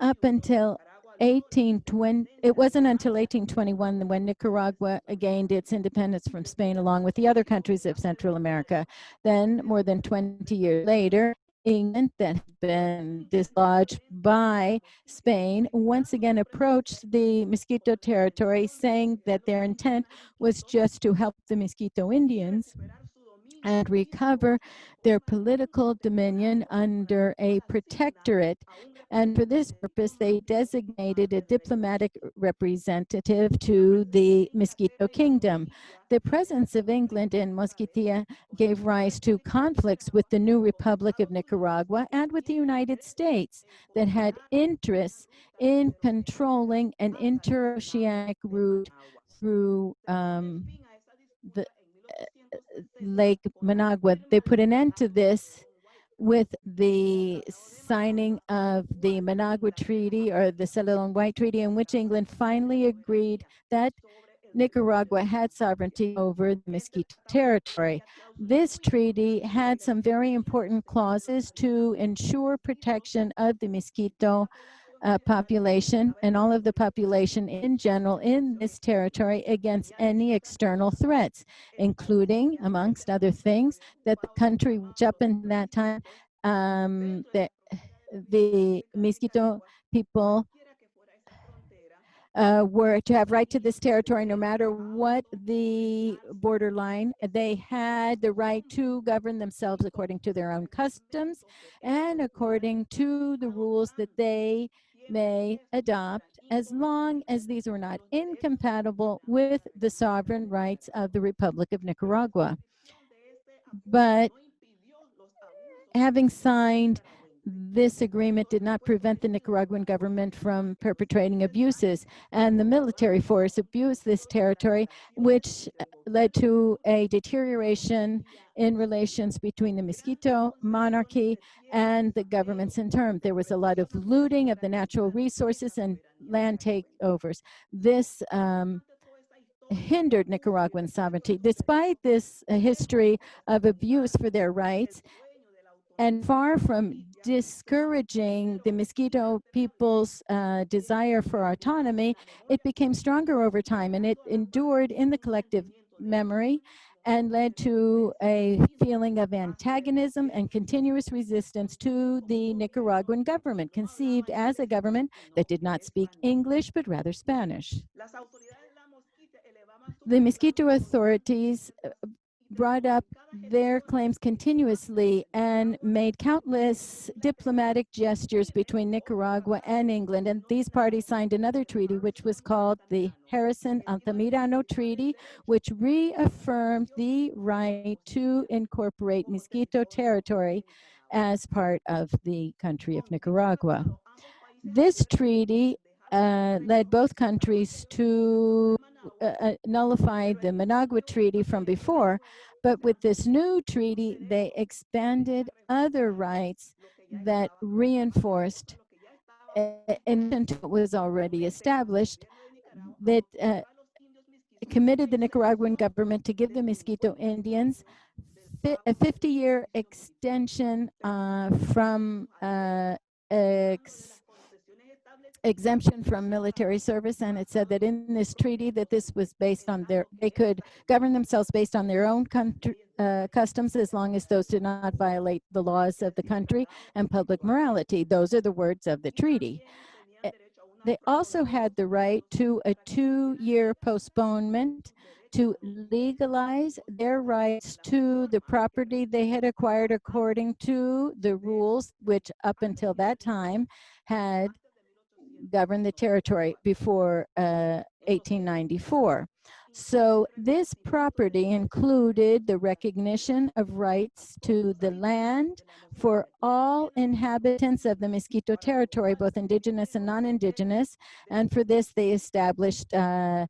S3: up until 1820. It wasn't until 1821 when Nicaragua gained its independence from Spain along with the other countries of Central America. Then more than 20 years later, England, that had been dislodged by Spain, once again approached the Mosquito territory, saying that their intent was just to help the Mosquito Indians and recover their political dominion under a protectorate. And for this purpose, they designated a diplomatic representative to the Mosquito Kingdom. The presence of England in Mosquitia gave rise to conflicts with the new Republic of Nicaragua and with the United States that had interests in controlling an interoceanic route through the Lake Managua. They put an end to this with the signing of the Managua Treaty, or the Ceylon White Treaty, in which England finally agreed that Nicaragua had sovereignty over the Mosquito territory. This treaty had some very important clauses to ensure protection of the Mosquito population and all of the population in general in this territory against any external threats, including, amongst other things, that the country, which up until that time, the Mosquito people were to have right to this territory no matter what the borderline. They had the right to govern themselves according to their own customs and according to the rules that they may adopt, as long as these were not incompatible with the sovereign rights of the Republic of Nicaragua. But having signed this agreement did not prevent the Nicaraguan government from perpetrating abuses, and the military force abused this territory, which led to a deterioration in relations between the Mosquito monarchy and the governments in turn. There was a lot of looting of the natural resources and land takeovers. This hindered Nicaraguan sovereignty. Despite this history of abuse for their rights, and far from discouraging the Mosquito people's desire for autonomy, it became stronger over time, and it endured in the collective memory and led to a feeling of antagonism and continuous resistance to the Nicaraguan government, conceived as a government that did not speak English, but rather Spanish. The Mosquito authorities brought up their claims continuously and made countless diplomatic gestures between Nicaragua and England. And these parties signed another treaty, which was called the Harrison-Antamidano Treaty, which reaffirmed the right to incorporate Mosquito territory as part of the country of Nicaragua. This treaty led both countries to nullify the Managua Treaty from before, but with this new treaty, they expanded other rights that reinforced, in addition to what was already established, that committed the Nicaraguan government to give the Mosquito Indians a 50-year extension from exemption from military service, and it said that in this treaty that this was based on they could govern themselves based on their own country, customs, as long as those did not violate the laws of the country and public morality. Those are the words of the treaty. They also had the right to a 2-year postponement to legalize their rights to the property they had acquired according to the rules which up until that time had governed the territory before 1894. So this property included the recognition of rights to the land for all inhabitants of the Mosquito territory, both indigenous and non-indigenous, and for this they established land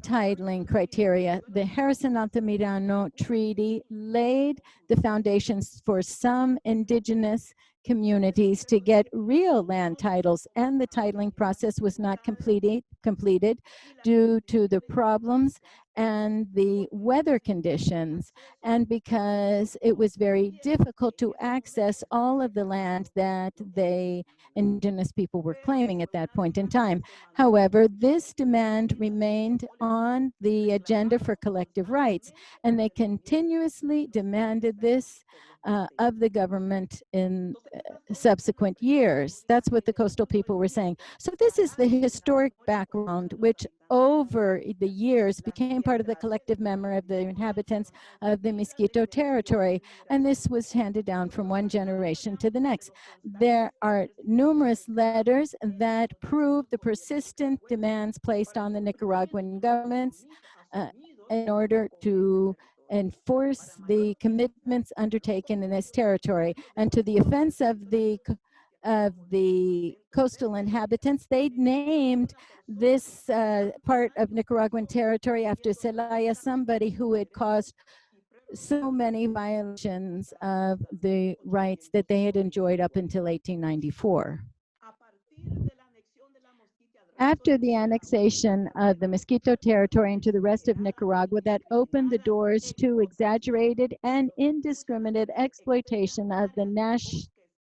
S3: titling criteria. The Harrison-Antamidano Treaty laid the foundations for some indigenous communities to get real land titles, and the titling process was not completed due to the problems and the weather conditions, and because it was very difficult to access all of the land that the indigenous people were claiming at that point in time. However, this demand remained on the agenda for collective rights, and they continuously demanded this of the government in subsequent years. That's what the coastal people were saying. So this is the historic background, which over the years became part of the collective memory of the inhabitants of the Mosquito territory. And this was handed down from one generation to the next. There are numerous letters that prove the persistent demands placed on the Nicaraguan governments in order to enforce the commitments undertaken in this territory. And to the offense of the coastal inhabitants, they named this part of Nicaraguan territory after Celaya, somebody who had caused so many violations of the rights that they had enjoyed up until 1894. After the annexation of the Mosquito territory into the rest of Nicaragua, that opened the doors to exaggerated and indiscriminate exploitation of the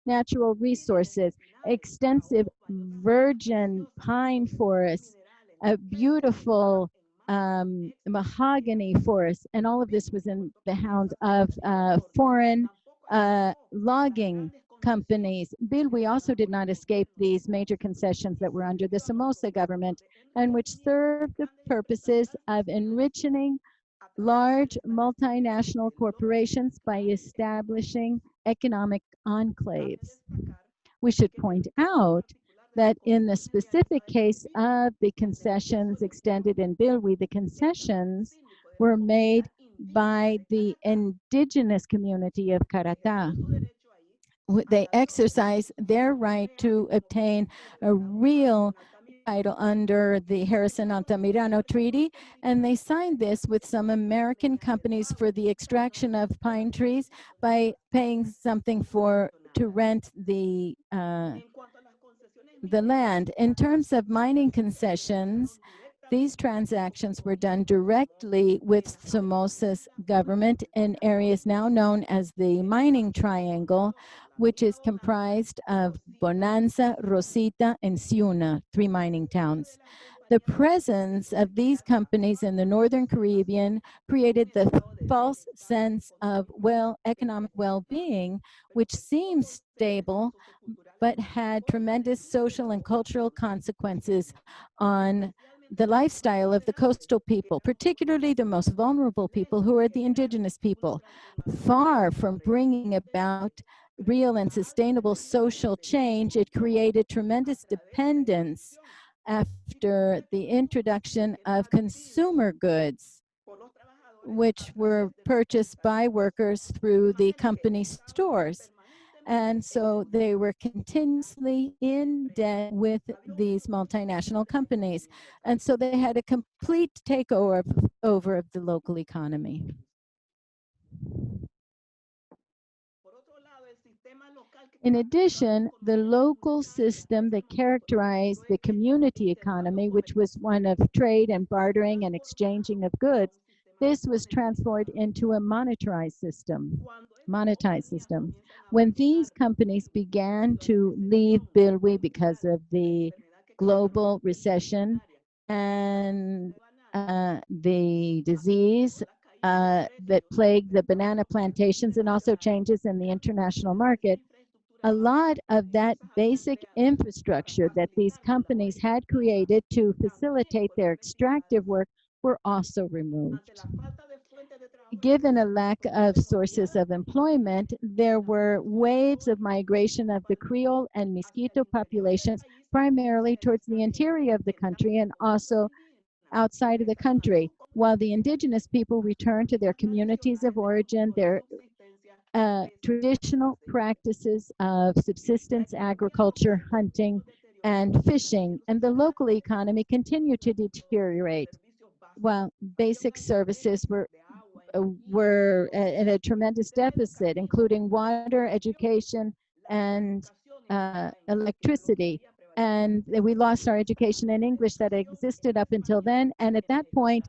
S3: natural resources, extensive virgin pine forests, a beautiful mahogany forest, and all of this was in the hands of foreign logging companies. Bilwi also did not escape these major concessions that were under the Somoza government, and which served the purposes of enriching large multinational corporations by establishing economic enclaves. We should point out that in the specific case of the concessions extended in Bilwi, the concessions were made by the indigenous community of Carata. They exercise their right to obtain a real title under the Harrison-Antamidano Treaty, and they signed this with some American companies for the extraction of pine trees by paying something to rent the land. In terms of mining concessions, these transactions were done directly with Somoza's government in areas now known as the Mining Triangle, which is comprised of Bonanza, Rosita, and Ciuna, 3 mining towns. The presence of these companies in the Northern Caribbean created the false sense of economic well-being, which seems stable, but had tremendous social and cultural consequences on the lifestyle of the coastal people, particularly the most vulnerable people who are the indigenous people. Far from bringing about real and sustainable social change, it created tremendous dependence after the introduction of consumer goods, which were purchased by workers through the company stores. And so they were continuously in debt with these multinational companies. And so they had a complete takeover of the local economy. In addition, the local system that characterized the community economy, which was one of trade and bartering and exchanging of goods, this was transformed into a monetized system. When these companies began to leave Bilwi because of the global recession and the disease that plagued the banana plantations, and also changes in the international market, a lot of that basic infrastructure that these companies had created to facilitate their extractive work were also removed. Given a lack of sources of employment, there were waves of migration of the Creole and Mosquito populations, primarily towards the interior of the country and also outside of the country, while the indigenous people returned to their communities of origin, their traditional practices of subsistence agriculture, hunting, and fishing, and the local economy continued to deteriorate, while basic services were at a tremendous deficit, including water, education, and electricity. And we lost our education in English that existed up until then. And at that point,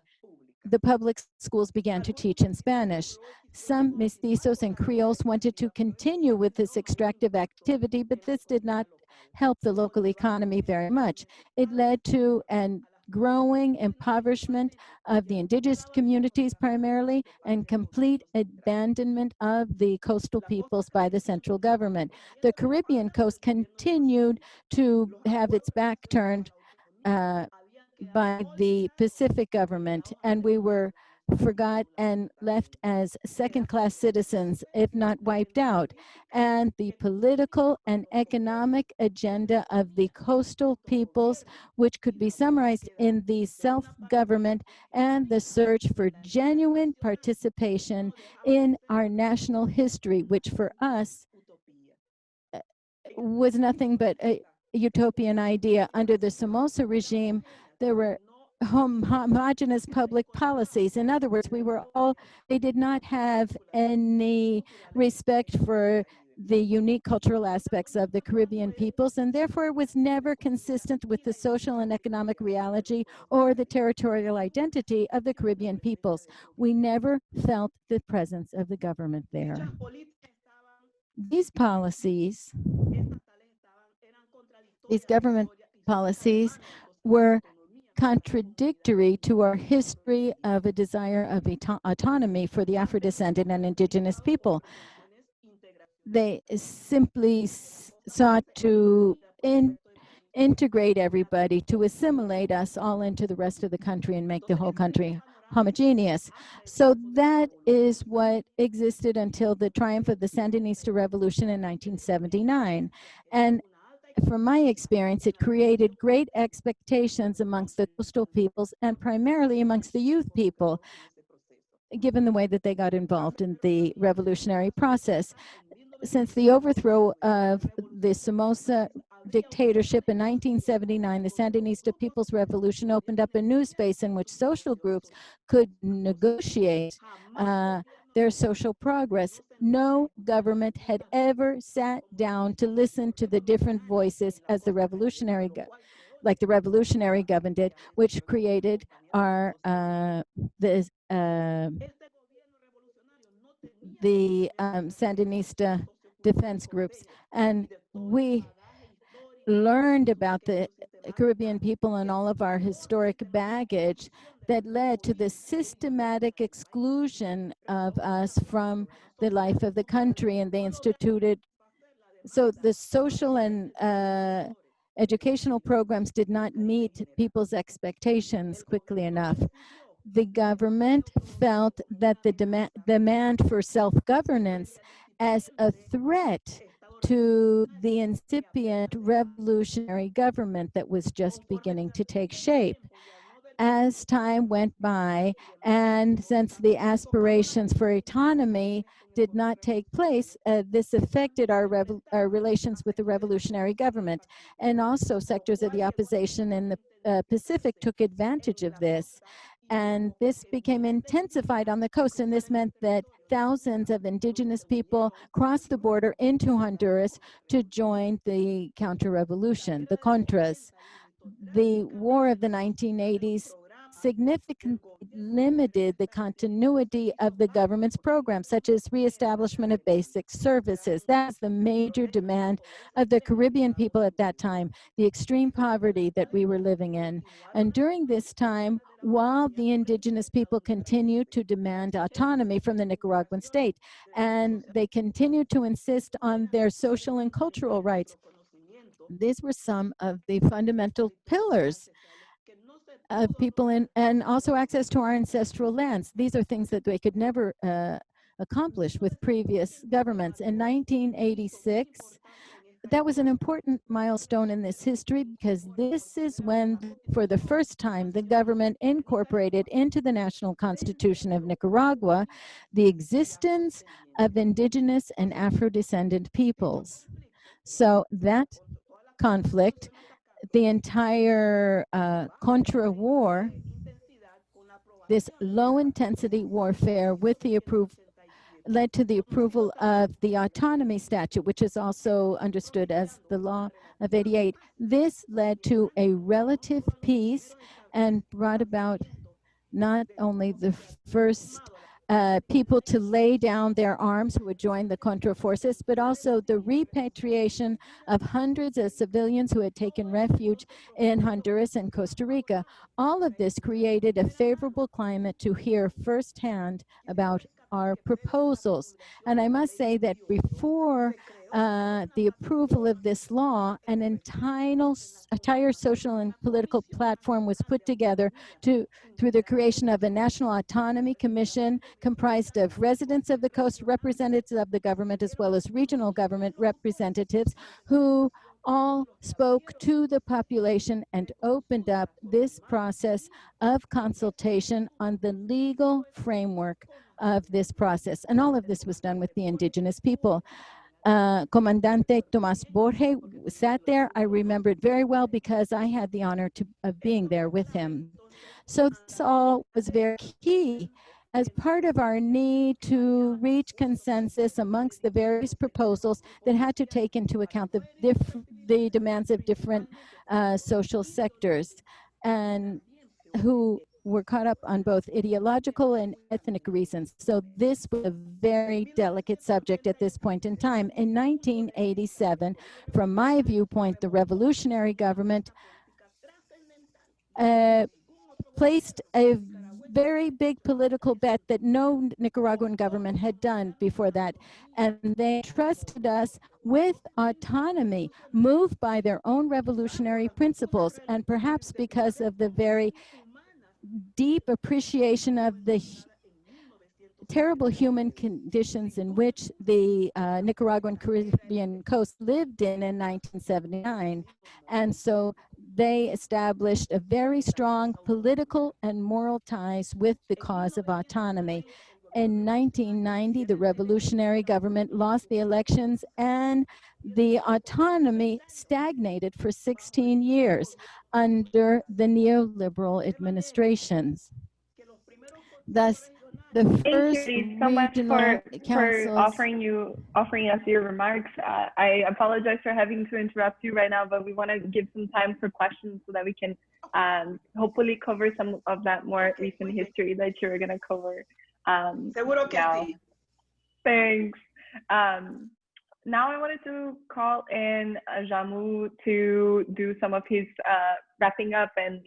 S3: the public schools began to teach in Spanish. Some mestizos and Creoles wanted to continue with this extractive activity, but this did not help the local economy very much. It led to an growing impoverishment of the indigenous communities primarily, and complete abandonment of the coastal peoples by the central government. The Caribbean coast continued to have its back turned by the Pacific government, and we were forgot and left as second-class citizens, if not wiped out. And the political and economic agenda of the coastal peoples, which could be summarized in the self-government and the search for genuine participation in our national history, which for us was nothing but a utopian idea. Under the Somoza regime, there were homogeneous public policies. In other words, they did not have any respect for the unique cultural aspects of the Caribbean peoples, and therefore it was never consistent with the social and economic reality or the territorial identity of the Caribbean peoples. We never felt the presence of the government there. These policies, these government policies, were contradictory to our history of a desire of autonomy for the Afro-descendant and indigenous people. They simply sought to integrate everybody, to assimilate us all into the rest of the country and make the whole country homogeneous. So that is what existed until the triumph of the Sandinista revolution in 1979. And from my experience, it created great expectations amongst the coastal peoples and primarily amongst the youth people, given the way that they got involved in the revolutionary process. Since the overthrow of the Somoza dictatorship in 1979, the Sandinista People's Revolution opened up a new space in which social groups could negotiate their social progress. No government had ever sat down to listen to the different voices as the revolutionary government did, which created our Sandinista defense groups. And we learned about the Caribbean people and all of our historic baggage that led to the systematic exclusion of us from the life of the country, and they instituted, so the social and educational programs did not meet people's expectations quickly enough. The government felt that the demand for self-governance as a threat to the incipient revolutionary government that was just beginning to take shape. As time went by, and since the aspirations for autonomy did not take place, this affected our relations with the revolutionary government. And also sectors of the opposition in the Pacific took advantage of this. And this became intensified on the coast, and this meant that thousands of indigenous people crossed the border into Honduras to join the counter-revolution, the Contras. The war of the 1980s significantly limited the continuity of the government's programs, such as reestablishment of basic services. That was the major demand of the Caribbean people at that time, the extreme poverty that we were living in. And during this time, while the indigenous people continued to demand autonomy from the Nicaraguan state, and they continued to insist on their social and cultural rights, these were some of the fundamental pillars of people and also access to our ancestral lands. These are things that they could never accomplish with previous governments. In 1986, that was an important milestone in this history, because this is when, for the first time, the government incorporated into the national constitution of Nicaragua the existence of indigenous and Afro-descendant peoples. So that conflict, the entire Contra war, this low-intensity warfare with the led to the approval of the Autonomy statute, which is also understood as the law of '88. This led to a relative peace and brought about not only the first people to lay down their arms who would join the Contra Forces, but also the repatriation of hundreds of civilians who had taken refuge in Honduras and Costa Rica. All of this created a favorable climate to hear firsthand about our proposals. And I must say that before the approval of this law, an entire social and political platform was put together through the creation of a National Autonomy Commission comprised of residents of the coast, representatives of the government, as well as regional government representatives who all spoke to the population and opened up this process of consultation on the legal framework of this process. And all of this was done with the indigenous people. Comandante Tomas Borge sat there. I remember it very well because I had the honor of being there with him. So this all was very key as part of our need to reach consensus amongst the various proposals that had to take into account the demands of different social sectors and who were caught up on both ideological and ethnic reasons. So this was a very delicate subject at this point in time. In 1987, from my viewpoint, the revolutionary government placed a very big political bet that no Nicaraguan government had done before that. And they trusted us with autonomy, moved by their own revolutionary principles, and perhaps because of the very deep appreciation of the terrible human conditions in which the Nicaraguan Caribbean coast lived in 1979. And so they established a very strong political and moral ties with the cause of autonomy. In 1990, the revolutionary government lost the elections and the autonomy stagnated for 16 years under the neoliberal administrations. Thus, the first
S1: Thank you so much for offering us your remarks. I apologize for having to interrupt you right now, but we want to give some time for questions so that we can hopefully cover some of that more recent history that you're going to cover.
S5: Seguro que sí.
S1: Thanks. Now I wanted to call in Ajamu to do some of his wrapping up and,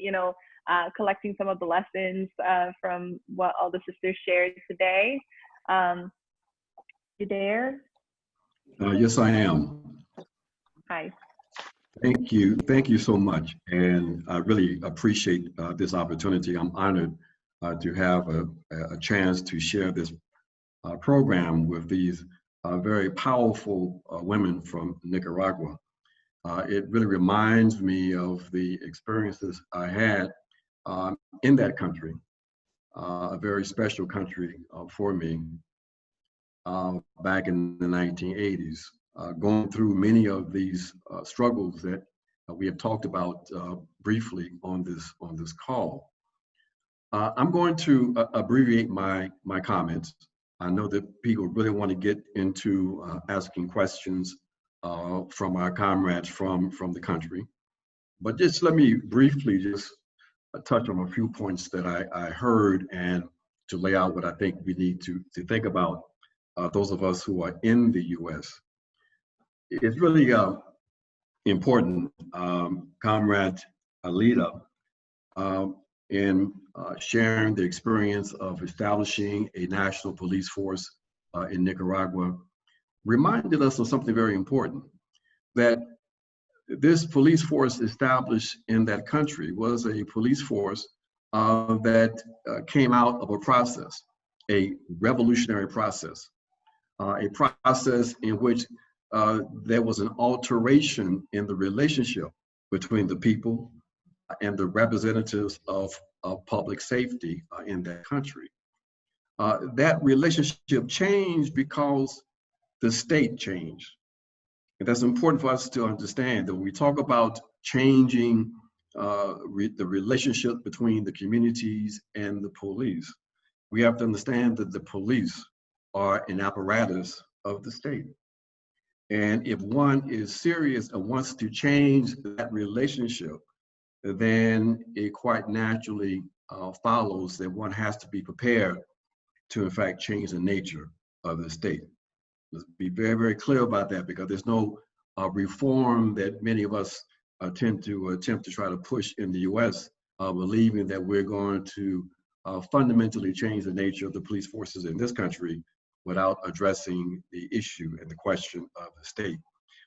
S1: collecting some of the lessons from what all the sisters shared today. You there?
S6: Yes, I am.
S1: Hi.
S6: Thank you. Thank you so much. And I really appreciate this opportunity. I'm honored to have a chance to share this program with these very powerful women from Nicaragua. It really reminds me of the experiences I had in that country, a very special country for me back in the 1980s, going through many of these struggles that we have talked about briefly on this call. I'm going to abbreviate my comments. I know that people really want to get into asking questions from our comrades from the country, but just let me briefly just touch on a few points that I heard and to lay out what I think we need to think about, those of us who are in the U.S. It's really important, Comrade Aleyda, in sharing the experience of establishing a national police force in Nicaragua, reminded us of something very important, that this police force established in that country was a police force that came out of a process, a revolutionary process, a process in which there was an alteration in the relationship between the people and the representatives of public safety in that country. That relationship changed because the state changed. And that's important for us to understand that when we talk about changing the relationship between the communities and the police, we have to understand that the police are an apparatus of the state. And if one is serious and wants to change that relationship, then it quite naturally follows that one has to be prepared to, in fact, change the nature of the state. Let's be very, very clear about that, because there's no reform that many of us attempt to try to push in the U.S., believing that we're going to fundamentally change the nature of the police forces in this country without addressing the issue and the question of the state.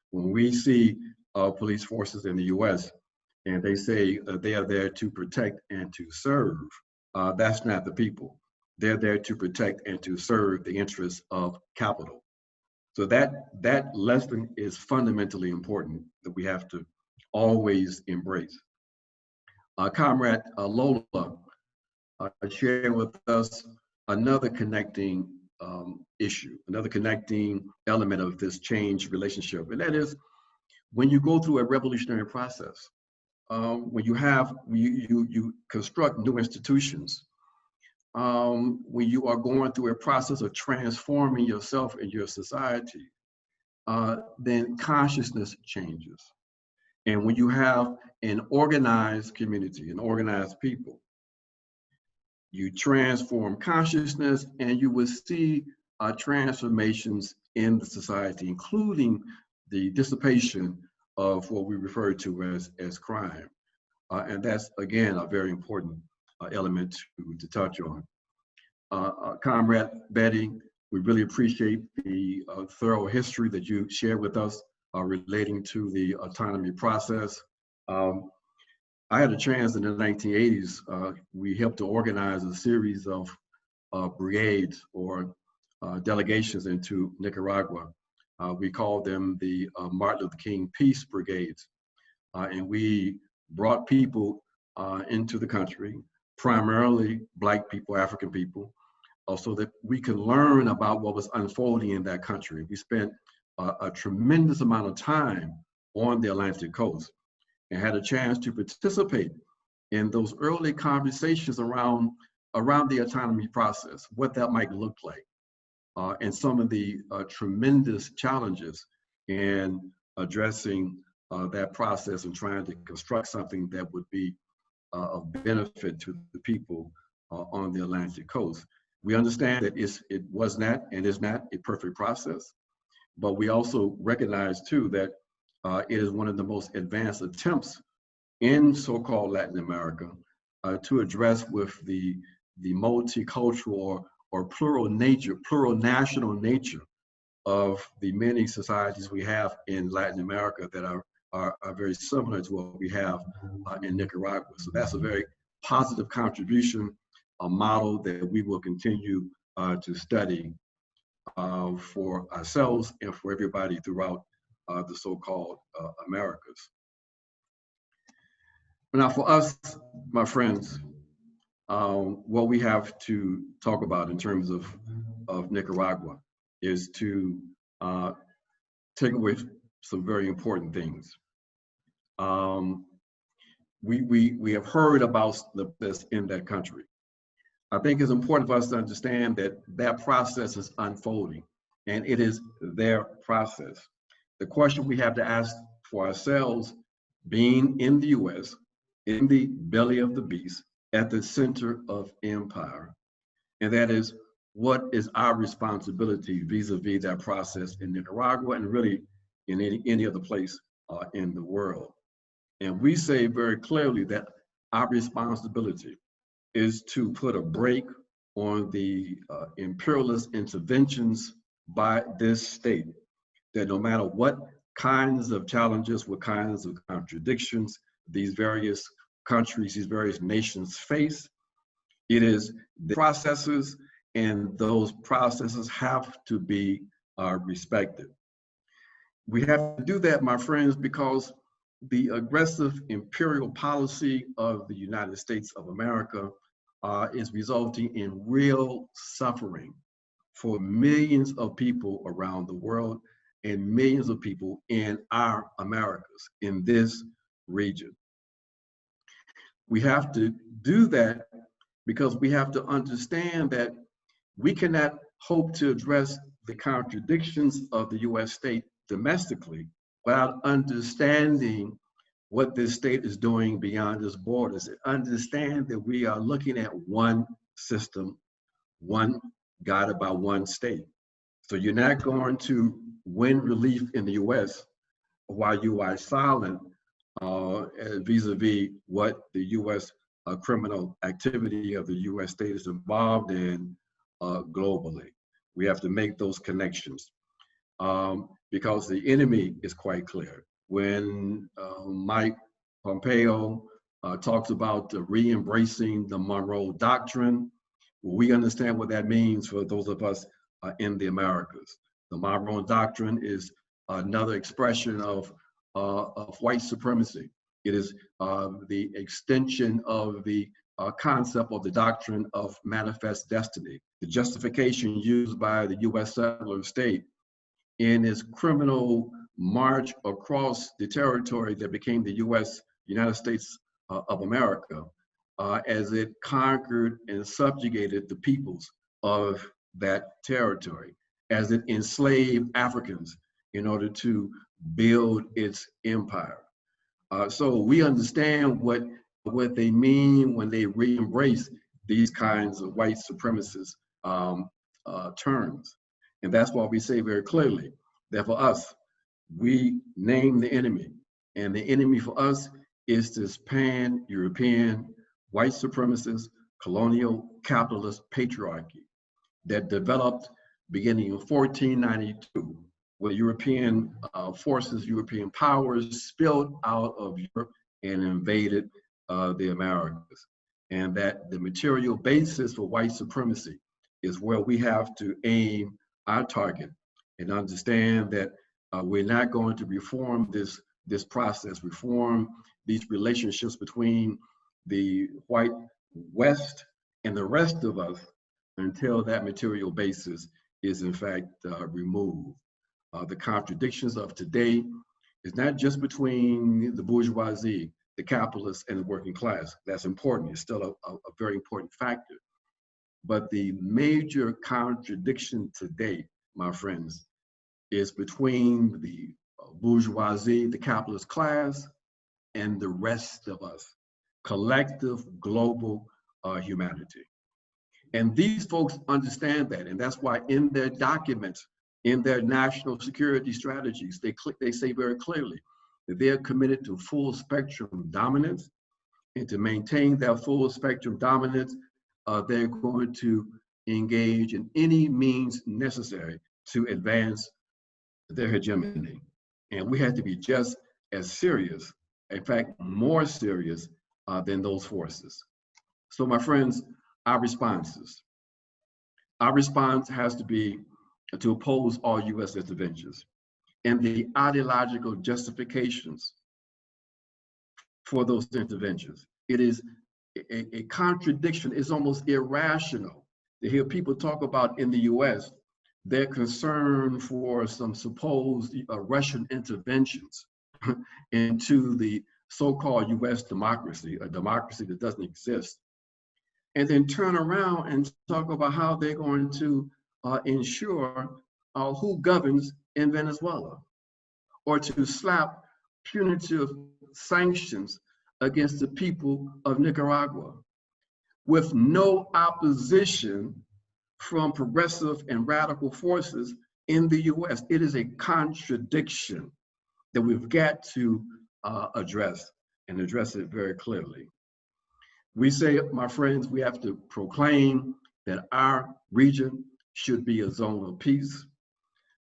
S6: When we see police forces in the U.S. and they say they are there to protect and to serve, that's not the people. They're there to protect and to serve the interests of capital. So that lesson is fundamentally important that we have to always embrace. Comrade Lola shared with us another connecting issue, another connecting element of this change relationship, and that is when you go through a revolutionary process, when you construct new institutions, when you are going through a process of transforming yourself and your society, then consciousness changes. And when you have an organized community, an organized people, you transform consciousness and you will see transformations in the society, including the dissipation of what we refer to as crime. And that's, again, a very important element to touch on. Comrade Betty, we really appreciate the thorough history that you shared with us relating to the autonomy process. I had a chance in the 1980s, we helped to organize a series of brigades or delegations into Nicaragua. We called them the Martin Luther King Peace Brigades. And we brought people into the country, primarily Black people, African people, so that we could learn about what was unfolding in that country. We spent a tremendous amount of time on the Atlantic coast and had a chance to participate in those early conversations around the autonomy process, what that might look like, and some of the tremendous challenges in addressing that process and trying to construct something that would be of benefit to the people on the Atlantic coast. We understand that it was not and is not a perfect process, but we also recognize too that it is one of the most advanced attempts in so-called Latin America to address with the multicultural or plural national nature of the many societies we have in Latin America that are very similar to what we have in Nicaragua. So that's a very positive contribution, a model that we will continue to study for ourselves and for everybody throughout the so-called Americas. Now for us, my friends, what we have to talk about in terms of Nicaragua is to take away some very important things. We have heard about this in that country. I think it's important for us to understand that that process is unfolding and it is their process. The question we have to ask for ourselves, being in the US, in the belly of the beast, at the center of empire, and that is, what is our responsibility vis-a-vis that process in Nicaragua and really in any other place in the world? And we say very clearly that our responsibility is to put a brake on the imperialist interventions by this state, that no matter what kinds of challenges, what kinds of contradictions these various countries, these various nations face, it is the processes, and those processes have to be respected. We have to do that, my friends, because the aggressive imperial policy of the United States of America is resulting in real suffering for millions of people around the world and millions of people in our Americas, in this region. We have to do that because we have to understand that we cannot hope to address the contradictions of the US state domestically without understanding what this state is doing beyond its borders. Understand that we are looking at one system, one guided by one state. So you're not going to win relief in the US while you are silent vis-a-vis what the US criminal activity of the US state is involved in globally. We have to make those connections because the enemy is quite clear. When Mike Pompeo talks about re-embracing the Monroe Doctrine, we understand what that means for those of us in the Americas. The Monroe Doctrine is another expression of white supremacy. It is the extension of the concept of the doctrine of manifest destiny, the justification used by the US settler state in its criminal march across the territory that became the United States of America, as it conquered and subjugated the peoples of that territory, as it enslaved Africans in order to build its empire. So we understand what they mean when they re-embrace these kinds of white supremacist terms. And that's why we say very clearly that for us, we name the enemy. And the enemy for us is this pan-European white supremacist colonial capitalist patriarchy that developed beginning in 1492, where European forces, European powers spilled out of Europe and invaded the Americas. And that the material basis for white supremacy is where we have to aim our target and understand that we're not going to reform this process, reform these relationships between the white West and the rest of us until that material basis is in fact removed. The contradictions of today is not just between the bourgeoisie, the capitalists, and the working class. That's important. It's still a very important factor. But the major contradiction today, my friends, is between the bourgeoisie, the capitalist class, and the rest of us, collective global humanity. And these folks understand that, and that's why in their documents, in their national security strategies, they say very clearly that they're committed to full spectrum dominance, and to maintain that full spectrum dominance, they're going to engage in any means necessary to advance their hegemony. And we have to be just as serious, in fact, more serious than those forces. So my friends, our response has to be to oppose all US interventions and the ideological justifications for those interventions. It is a contradiction. It's almost irrational to hear people talk about in the US their concern for some supposed Russian interventions into the so-called US democracy, a democracy that doesn't exist, and then turn around and talk about how they're going to ensure who governs in Venezuela, or to slap punitive sanctions against the people of Nicaragua with no opposition from progressive and radical forces in the US. It is a contradiction that we've got to address, and address it very clearly. We say, my friends, we have to proclaim that our region should be a zone of peace,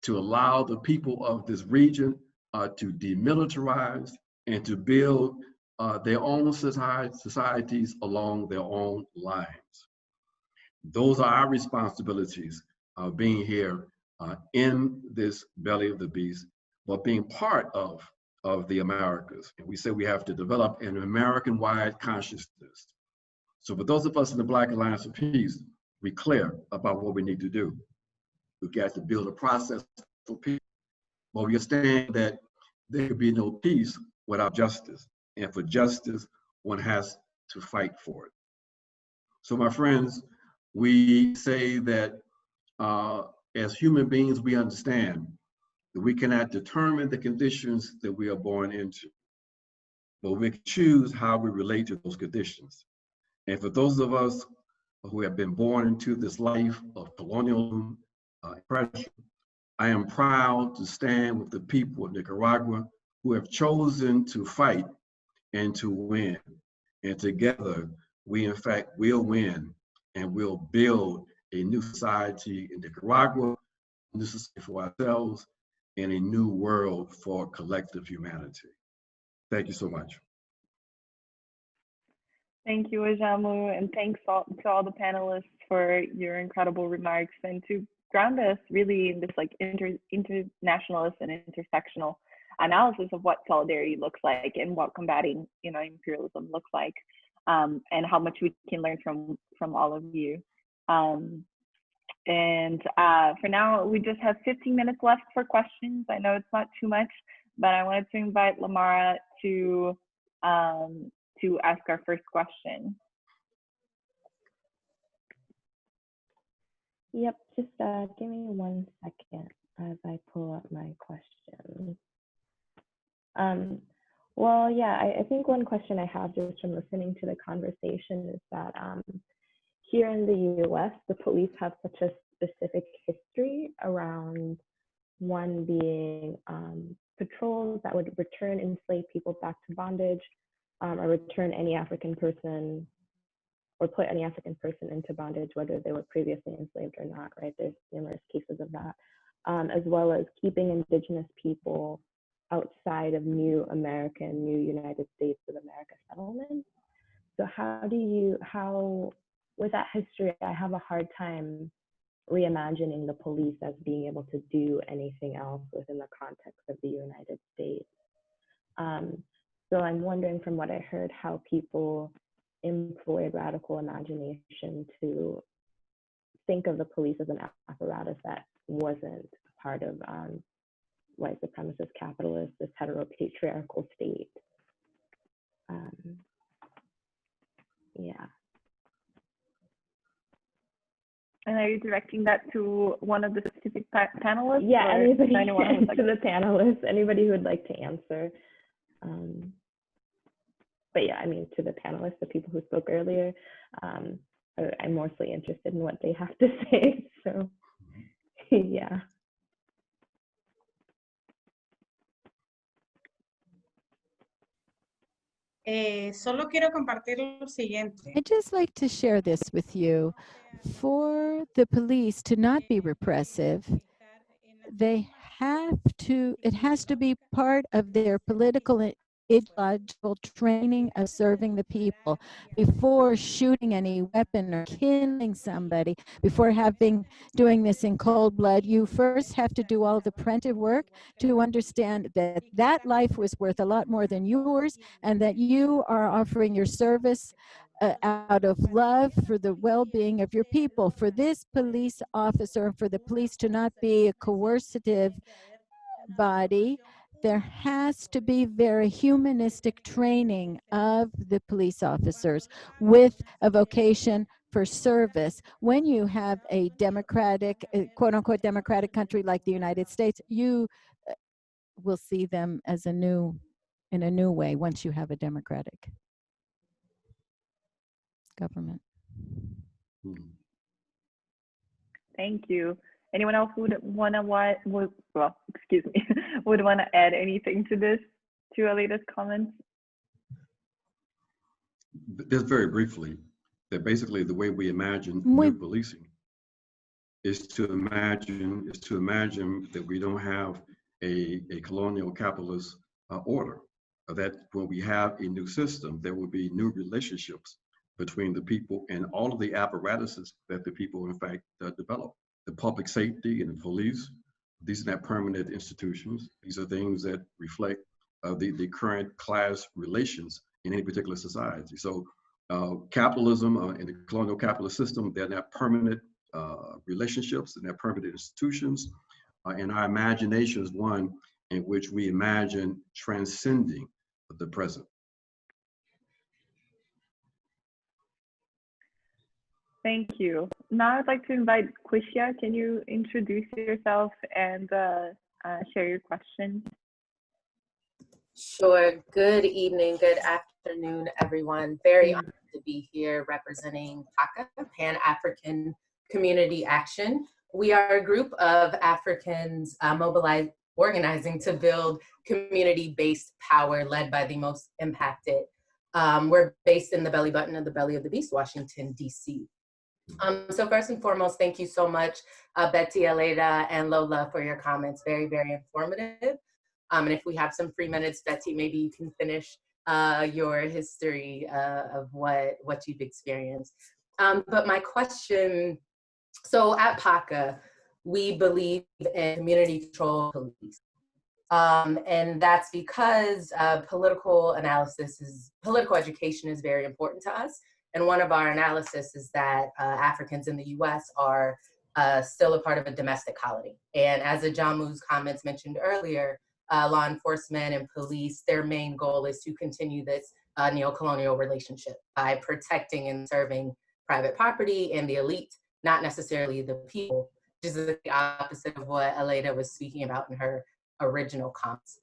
S6: to allow the people of this region to demilitarize and to build their own societies along their own lines. Those are our responsibilities of being here in this belly of the beast, but being part of the Americas. And we say we have to develop an American-wide consciousness. So for those of us in the Black Alliance for Peace, we're clear about what we need to do. We've got to build a process for peace, but we understand that there could be no peace without justice. And for justice, one has to fight for it. So my friends, we say that as human beings, we understand that we cannot determine the conditions that we are born into, but we can choose how we relate to those conditions. And for those of us who have been born into this life of colonialism, oppression, I am proud to stand with the people of Nicaragua who have chosen to fight and to win. And together, we in fact will win and will build a new society in Nicaragua, a new society for ourselves, and a new world for collective humanity. Thank you so much.
S1: Thank you, Ajamu, and thanks to all the panelists for your incredible remarks and to ground us really in this like internationalist and intersectional analysis of what solidarity looks like and what combating, imperialism looks like, and how much we can learn from all of you. For now, we just have 15 minutes left for questions. I know it's not too much, but I wanted to invite Lamarra to ask our first question.
S7: Yep, just give me 1 second as I pull up my question. Well, yeah, I think one question I have just from listening to the conversation is that here in the US, the police have such a specific history around one being patrols that would return enslaved people back to bondage, or return any African person or put any African person into bondage, whether they were previously enslaved or not, right? There's numerous cases of that, as well as keeping indigenous people outside of new United States of America settlements. So with that history, I have a hard time reimagining the police as being able to do anything else within the context of the United States. So I'm wondering, from what I heard, how people employed radical imagination to think of the police as an apparatus that wasn't part of white supremacist capitalist, this heteropatriarchal state. Yeah.
S1: And are you directing that to one of the specific panelists?
S7: Yeah, anybody to the panelists, anybody who would like to answer. But yeah, I mean, to the panelists, the people who spoke earlier, I'm mostly interested in what they have to say. So, yeah.
S2: Solo quiero compartir lo siguiente.
S3: I'd just like to share this with you. For the police to not be repressive, it has to be part of their political and ideological training of serving the people. Before shooting any weapon or killing somebody, before doing this in cold blood, you first have to do all the preventive work to understand that that life was worth a lot more than yours, and that you are offering your service out of love for the well-being of your people. For this police officer, for the police to not be a coercive body, there has to be very humanistic training of the police officers with a vocation for service. When you have a democratic, quote-unquote democratic country like the United States, you will see them as in a new way once you have a democratic government.
S1: Thank you. Anyone else would want to add anything to this, to Aleyda's comments?
S6: Just very briefly, that basically the way we imagine new policing is to imagine that we don't have a colonial capitalist order. That when we have a new system, there will be new relationships between the people and all of the apparatuses that the people in fact develop. The public safety and the police, these are not permanent institutions. These are things that reflect the current class relations in any particular society. So capitalism and the colonial capitalist system, they're not permanent relationships, they're not permanent institutions. And our imagination is one in which we imagine transcending the present.
S1: Thank you. Now I'd like to invite Queshia. Can you introduce yourself and share your question?
S8: Sure. Good evening, good afternoon, everyone. Very honored to be here representing PACA, Pan-African Community Action. We are a group of Africans organizing to build community-based power led by the most impacted. We're based in the belly button of the belly of the beast, Washington, D.C. So first and foremost, thank you so much, Betty, Aleyda, and Lola for your comments. Very, very informative. And if we have some free minutes, Betty, maybe you can finish your history of what you've experienced. But my question, so at PACA, we believe in community control police. And that's because political education is very important to us. And one of our analysis is that Africans in the US are still a part of a domestic colony. And as Ajamu's comments mentioned earlier, law enforcement and police, their main goal is to continue this neo-colonial relationship by protecting and serving private property and the elite, not necessarily the people, which is the opposite of what Aleyda was speaking about in her original comments.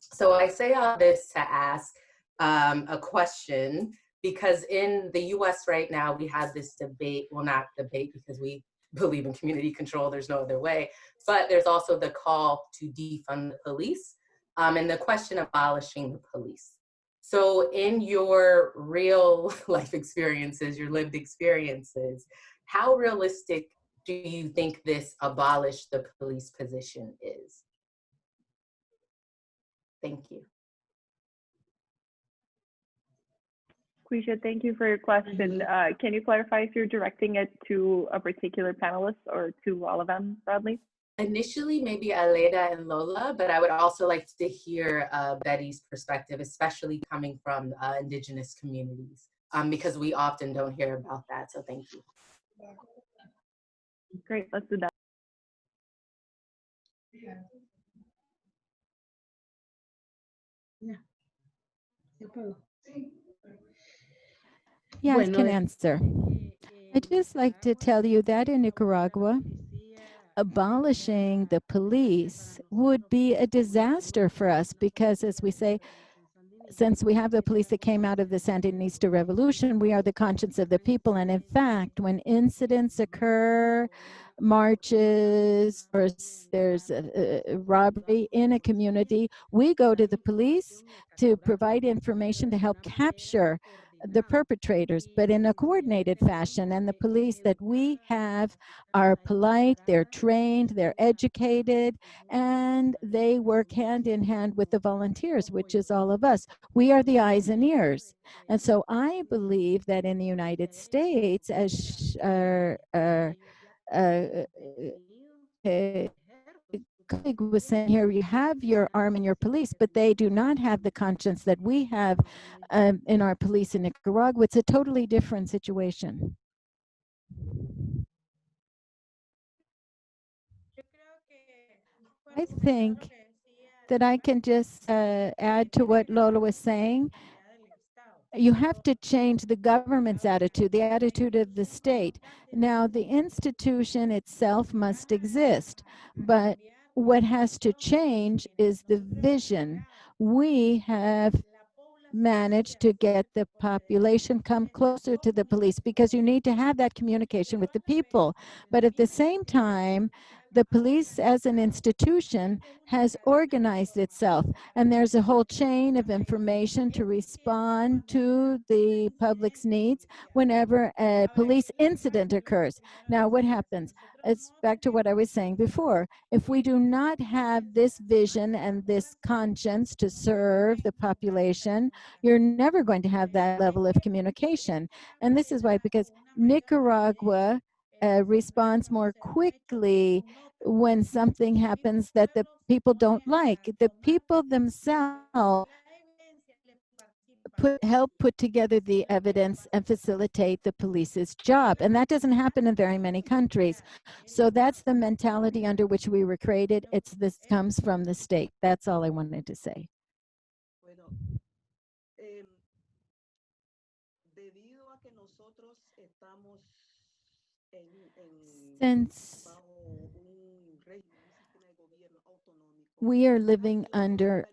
S8: So I say all this to ask a question, because in the US right now, we have this debate, well, not debate because we believe in community control, there's no other way, but there's also the call to defund the police and the question of abolishing the police. So in your real life experiences, your lived experiences, how realistic do you think this abolish the police position is? Thank you.
S1: Queshia, thank you for your question. Can you clarify if you're directing it to a particular panelist or to all of them broadly?
S8: Initially, maybe Aleyda and Lola, but I would also like to hear Betty's perspective, especially coming from indigenous communities, because we often don't hear about that, so thank you.
S1: Great, let's do that.
S3: Yeah, I can answer. I'd just like to tell you that in Nicaragua, abolishing the police would be a disaster for us because, as we say, since we have the police that came out of the Sandinista revolution, we are the conscience of the people. And in fact, when incidents occur, marches, or there's a robbery in a community, we go to the police to provide information to help capture the perpetrators, but in a coordinated fashion. And the police that we have are polite, they're trained, they're educated, and they work hand in hand with the volunteers, which is all of us. We are the eyes and ears. And so I believe that in the United States, as colleague was saying here, you have your arm and your police, but they do not have the conscience that we have in our police in Nicaragua. It's a totally different situation. I think that I can just add to what Lola was saying. You have to change the government's attitude, the attitude of the state. Now, the institution itself must exist, but what has to change is the vision. We have managed to get the population come closer to the police because you need to have that communication with the people. But at the same time, the police as an institution has organized itself, and there's a whole chain of information to respond to the public's needs whenever a police incident occurs. Now, what happens? It's back to what I was saying before. If we do not have this vision and this conscience to serve the population, you're never going to have that level of communication. And this is why, because Nicaragua responds more quickly when something happens that the people don't like. The people themselves help put together the evidence and facilitate the police's job. And that doesn't happen in very many countries. So that's the mentality under which we were created. This comes from the state. That's all I wanted to say. Since we are living under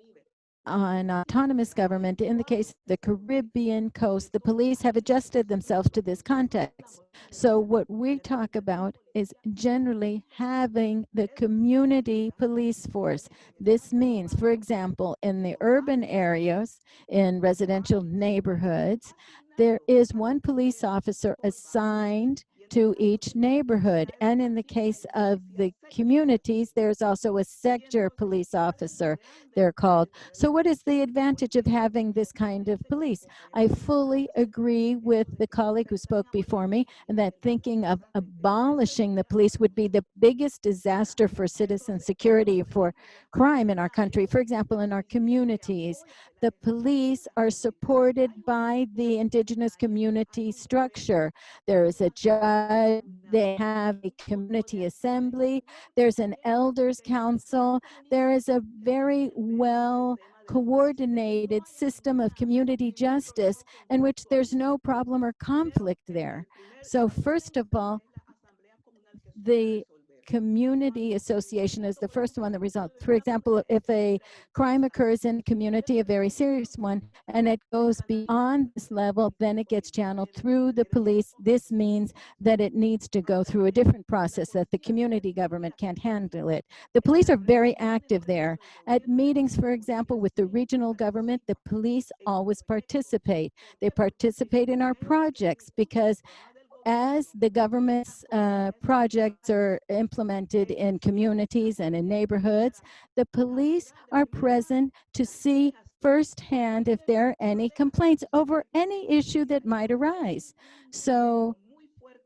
S3: an autonomous government, in the case of the Caribbean coast, the police have adjusted themselves to this context. So what we talk about is generally having the community police force. This means, for example, in the urban areas, in residential neighborhoods, there is one police officer assigned to each neighborhood. And in the case of the communities, there's also a sector police officer, they're called. So what is the advantage of having this kind of police? I fully agree with the colleague who spoke before me, and that thinking of abolishing the police would be the biggest disaster for citizen security, for crime in our country. For example, in our communities, the police are supported by the indigenous community structure. There is a judge, they have a community assembly, there's an elders council, there is a very well coordinated system of community justice in which there's no problem or conflict there. So first of all, the community association is the first one that results. For example, if a crime occurs in a community, a very serious one, and it goes beyond this level, then it gets channeled through the police. This means that it needs to go through a different process, that the community government can't handle it. The police are very active there. At meetings, for example, with the regional government, the police always participate. They participate in our projects because as the government's projects are implemented in communities and in neighborhoods, the police are present to see firsthand if there are any complaints over any issue that might arise. So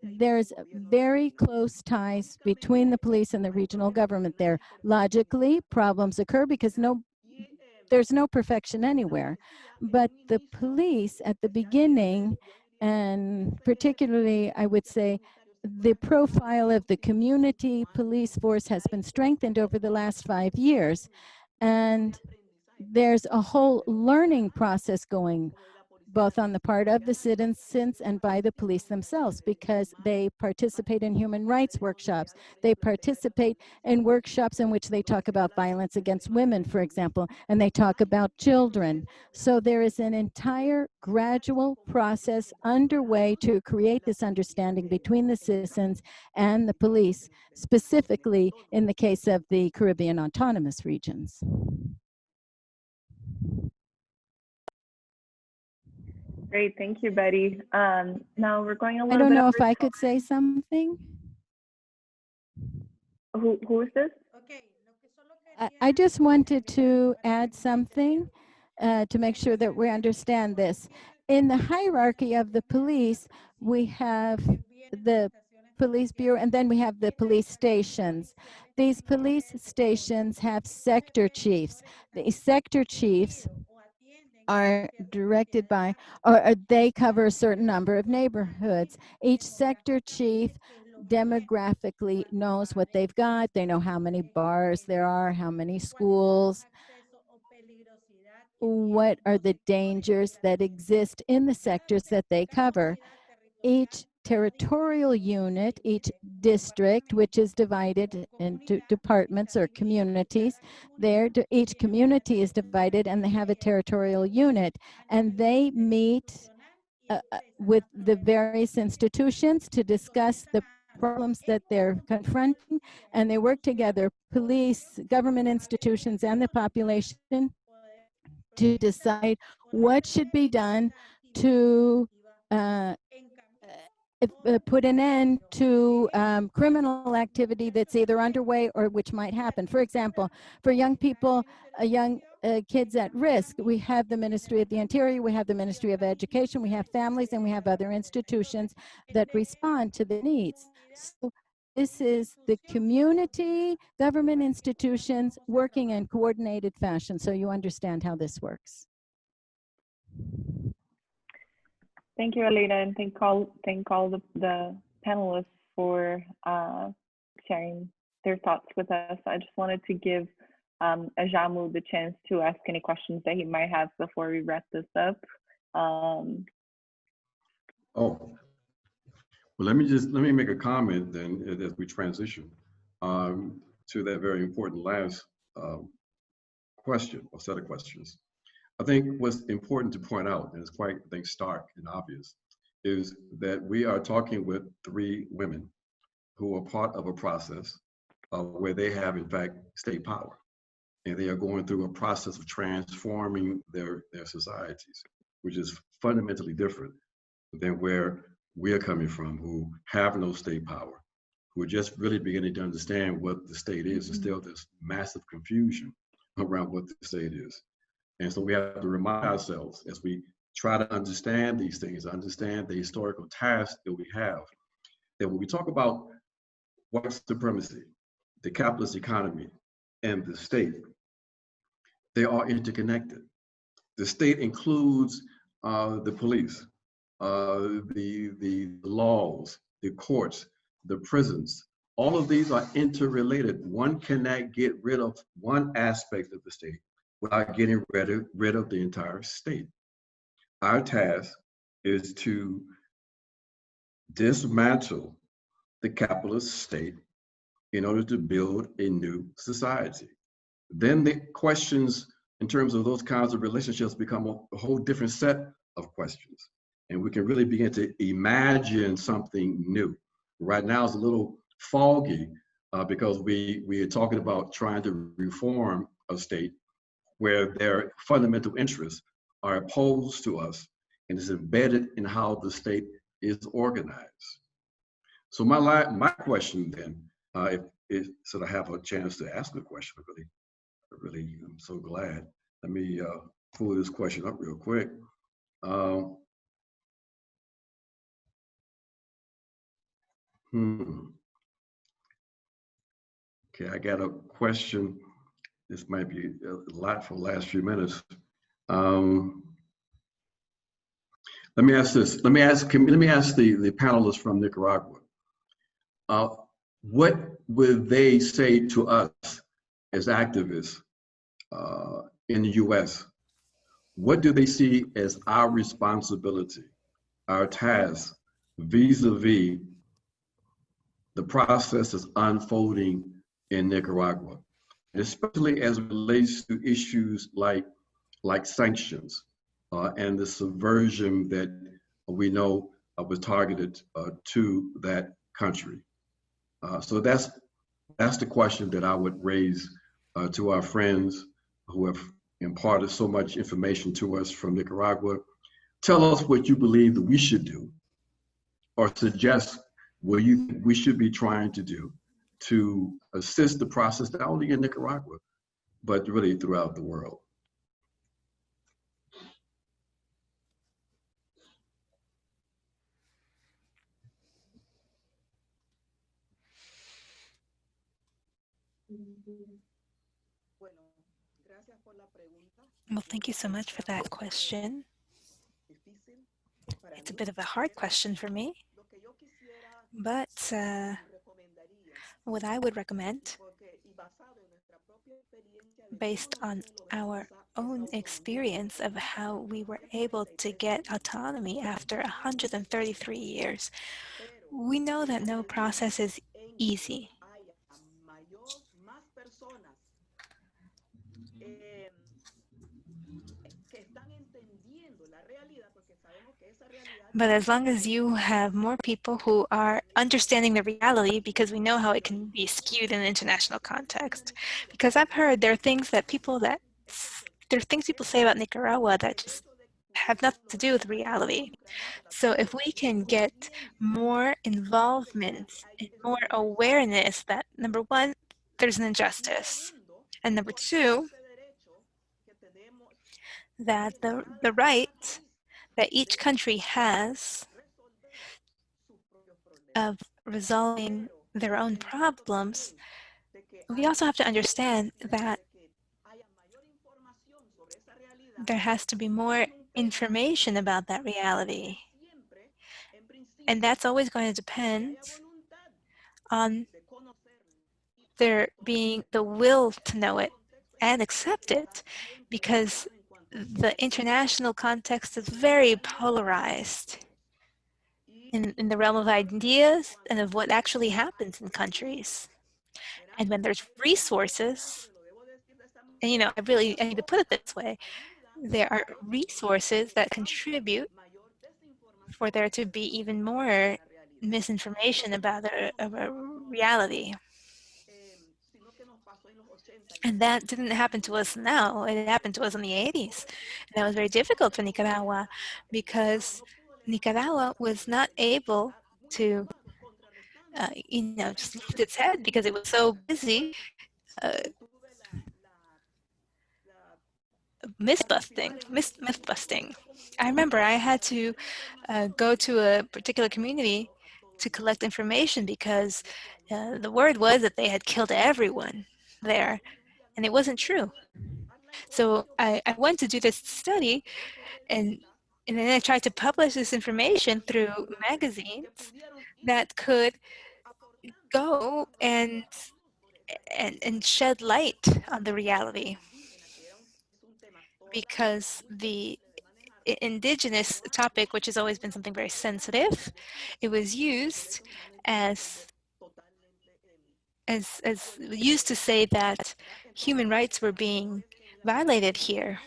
S3: there's very close ties between the police and the regional government there. Logically, problems occur because there's no perfection anywhere. But the police at the beginning, and particularly, I would say, the profile of the community police force has been strengthened over the last 5 years. And there's a whole learning process going both on the part of the citizens and by the police themselves, because they participate in human rights workshops. They participate in workshops in which they talk about violence against women, for example, and they talk about children. So there is an entire gradual process underway to create this understanding between the citizens and the police, specifically in the case of the Caribbean autonomous regions.
S1: Great, thank you, Betty. Now we're going a little bit.
S3: I don't know if I could say something.
S1: Who is this?
S3: I just wanted to add something to make sure that we understand this. In the hierarchy of the police, we have the police bureau, and then we have the police stations. These police stations have sector chiefs. The sector chiefs are directed by, or they cover a certain number of neighborhoods. Each sector chief demographically knows what they've got. They know how many bars there are, how many schools, what are the dangers that exist in the sectors that they cover. Each territorial unit, each district, which is divided into departments or communities, each community is divided and they have a territorial unit, and they meet with the various institutions to discuss the problems that they're confronting, and they work together, police, government institutions, and the population, to decide what should be done to put an end to criminal activity that's either underway or which might happen. For example, for young people, young kids at risk, we have the Ministry of the Interior, we have the Ministry of Education, we have families, and we have other institutions that respond to the needs. So this is the community, government institutions working in coordinated fashion, so you understand how this works.
S1: Thank you, Aleyda, and thank all the panelists for sharing their thoughts with us. I just wanted to give Ajamu the chance to ask any questions that he might have before we wrap this up.
S6: Well, let me make a comment then as we transition to that very important last question or set of questions. I think what's important to point out, and it's quite, I think, stark and obvious, is that we are talking with 3 women who are part of a process where they have, in fact, state power. And they are going through a process of transforming their societies, which is fundamentally different than where we are coming from, who have no state power, who are just really beginning to understand what the state is. There's still this massive confusion around what the state is. And so we have to remind ourselves as we try to understand these things, understand the historical task that we have, that when we talk about white supremacy, the capitalist economy, and the state, they are interconnected. The state includes the police, the laws, the courts, the prisons. All of these are interrelated. One cannot get rid of one aspect of the state without getting rid of the entire state. Our task is to dismantle the capitalist state in order to build a new society. Then the questions in terms of those kinds of relationships become a whole different set of questions. And we can really begin to imagine something new. Right now it's a little foggy because we are talking about trying to reform a state where their fundamental interests are opposed to us and is embedded in how the state is organized. So my question then, if so I have a chance to ask a question, really, I'm so glad. Let me pull this question up real quick. Okay, I got a question. This might be a lot for the last few minutes. Let me ask this. Let me ask the panelists from Nicaragua. What would they say to us as activists in the U.S.? What do they see as our responsibility, our task, vis-a-vis the process that's unfolding in Nicaragua, especially as it relates to issues like sanctions and the subversion that we know was targeted to that country? So that's the question that I would raise to our friends who have imparted so much information to us from Nicaragua. Tell us what you believe that we should do, or suggest what you think we should be trying to do to assist the process, not only in Nicaragua, but really throughout the world.
S4: Well, thank you so much for that question. It's a bit of a hard question for me, but what I would recommend, based on our own experience of how we were able to get autonomy after 133 years, we know that no process is easy. But as long as you have more people who are understanding the reality, because we know how it can be skewed in an international context. Because I've heard there are things people say about Nicaragua that just have nothing to do with reality. So if we can get more involvement and more awareness that, number one, there's an injustice, and number two, that the right that each country has of resolving their own problems, we also have to understand that there has to be more information about that reality. And that's always going to depend on there being the will to know it and accept it, because the international context is very polarized. in the realm of ideas and of what actually happens in countries. And when there's resources, and I need to put it this way, there are resources that contribute for there to be even more misinformation about a reality. And that didn't happen to us now, it happened to us in the 80s. And that was very difficult for Nicaragua because Nicaragua was not able to, just lift its head because it was so busy uh, myth busting. I remember I had to go to a particular community to collect information because the word was that they had killed everyone there, and it wasn't true. So I went to do this study, and then I tried to publish this information through magazines that could go and shed light on the reality, because the indigenous topic, which has always been something very sensitive, it was used as used to say that human rights were being violated here.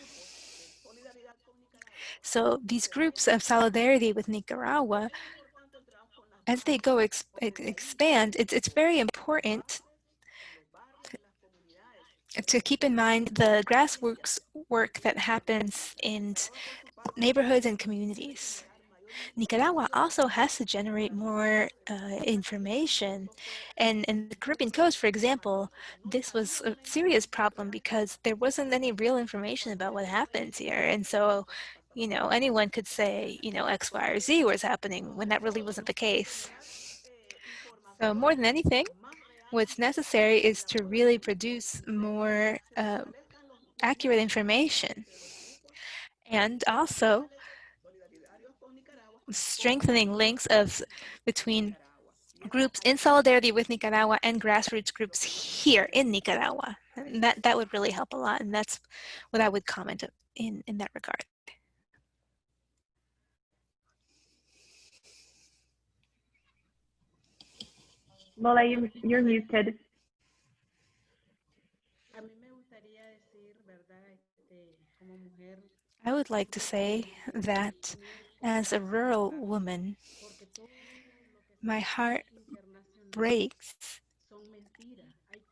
S4: So these groups of solidarity with Nicaragua, as they go expand, it's very important to keep in mind the grassroots work that happens in neighborhoods and communities. Nicaragua also has to generate more information. And in the Caribbean coast, for example, this was a serious problem because there wasn't any real information about what happens here. And so, anyone could say, X, Y, or Z was happening when that really wasn't the case. So more than anything, what's necessary is to really produce more accurate information. And also strengthening links between groups in solidarity with Nicaragua and grassroots groups here in Nicaragua. And that would really help a lot. And that's what I would comment in that regard.
S1: Lola, you're muted.
S4: I would like to say that as a rural woman, my heart breaks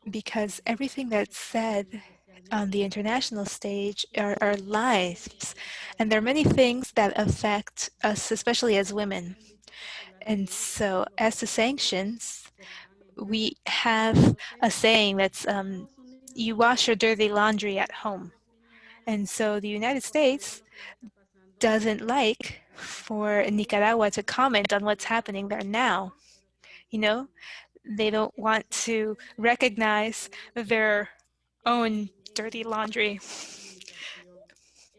S4: because everything that's said on the international stage are lies. And there are many things that affect us, especially as women. And so as to sanctions, we have a saying that's, you wash your dirty laundry at home. And so the United States doesn't like for Nicaragua to comment on what's happening there now. They don't want to recognize their own dirty laundry.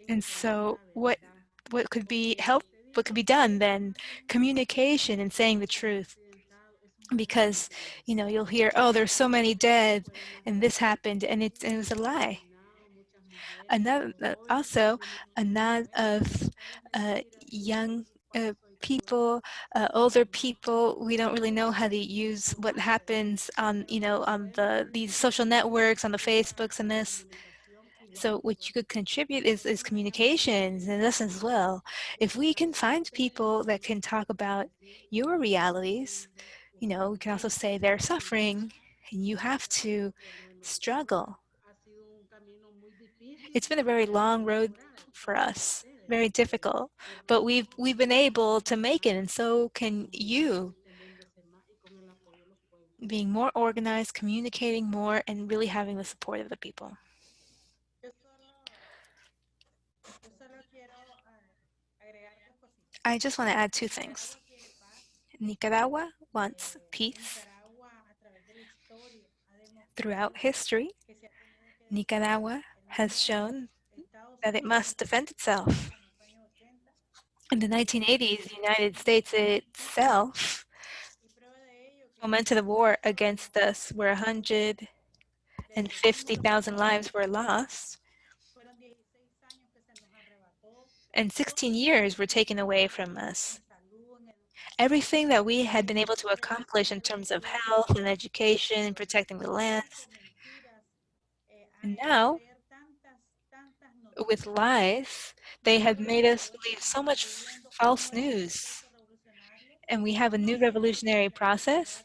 S4: And so what could be what could be done then? Communication and saying the truth. Because, you'll hear, oh, there's so many dead and this happened, and it was a lie. Also, a lot of young people, older people, we don't really know how to use what happens on, on these social networks, on the Facebooks and this. So what you could contribute is communications and this as well. If we can find people that can talk about your realities, we can also say they're suffering and you have to struggle. It's been a very long road for us, very difficult, but we've been able to make it, and so can you. Being more organized, communicating more, and really having the support of the people. I just want to add two things. Nicaragua wants peace. Throughout history, Nicaragua has shown that it must defend itself. In the 1980s, the United States itself fomented a war against us where 150,000 lives were lost. And 16 years were taken away from us. everything that we had been able to accomplish in terms of health and education and protecting the lands. And now, with lies, they have made us believe so much false news. And we have a new revolutionary process.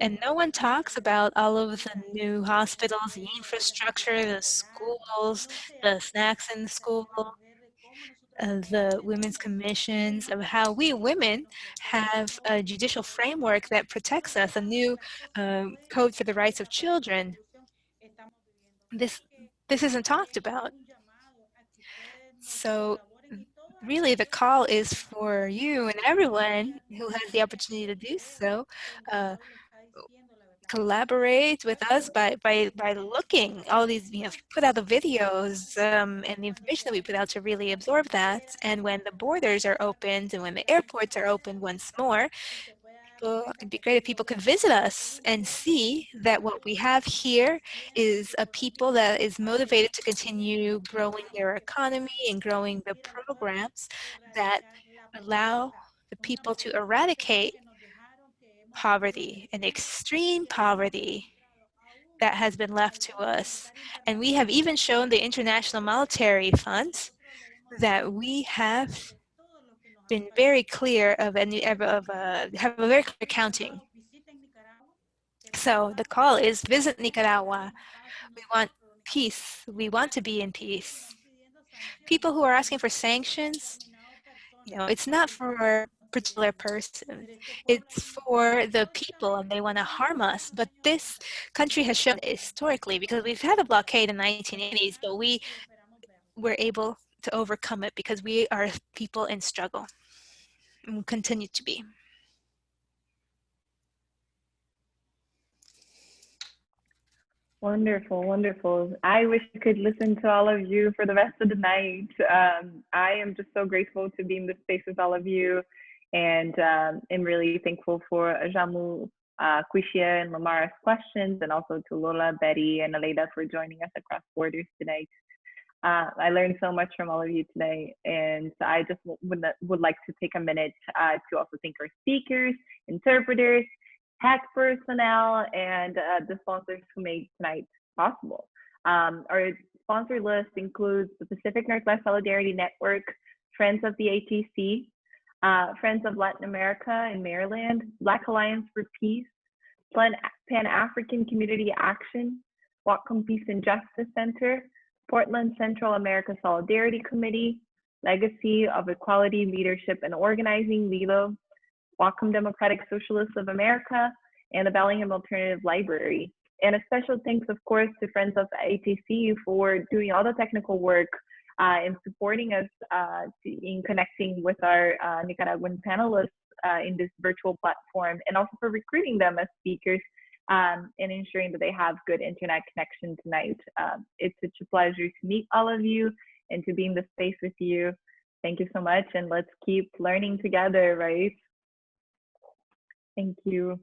S4: And no one talks about all of the new hospitals, the infrastructure, the schools, the snacks in the school, the women's commissions, of how we women have a judicial framework that protects us, a new code for the rights of children. This isn't talked about. So really the call is for you and everyone who has the opportunity to do so, collaborate with us by looking all these, put out the videos and the information that we put out to really absorb that. And when the borders are opened and when the airports are opened once more, it'd be great if people could visit us and see that what we have here is a people that is motivated to continue growing their economy and growing the programs that allow the people to eradicate poverty and extreme poverty that has been left to us. And we have even shown the International Monetary Fund that we have been very clear of have a very clear accounting. So the call is visit Nicaragua. We want peace. We want to be in peace. People who are asking for sanctions, it's not for a particular person. It's for the people, and they want to harm us. But this country has shown historically, because we've had a blockade in the 1980s, but we were able to overcome it because we are people in struggle and will continue to be.
S1: Wonderful, wonderful. I wish I could listen to all of you for the rest of the night. I am just so grateful to be in this space with all of you, and am really thankful for Ajamu, Queshia, and Lamarra's questions, and also to Lola, Betty, and Aleyda for joining us across borders tonight. I learned so much from all of you today, and I just would like to take a minute to also thank our speakers, interpreters, tech personnel, and the sponsors who made tonight possible. Our sponsor list includes the Pacific Northwest Solidarity Network, Friends of the ATC, Friends of Latin America in Maryland, Black Alliance for Peace, Pan-African Community Action, Whatcom Peace and Justice Center, Portland Central America Solidarity Committee, Legacy of Equality, Leadership, and Organizing, LELO, Whatcom Democratic Socialists of America, and the Bellingham Alternative Library. And a special thanks, of course, to Friends of ATC for doing all the technical work and supporting us in connecting with our Nicaraguan panelists in this virtual platform, and also for recruiting them as speakers and ensuring that they have good internet connection tonight. It's such a pleasure to meet all of you and to be in the space with you. Thank you so much, and let's keep learning together, right? Thank you.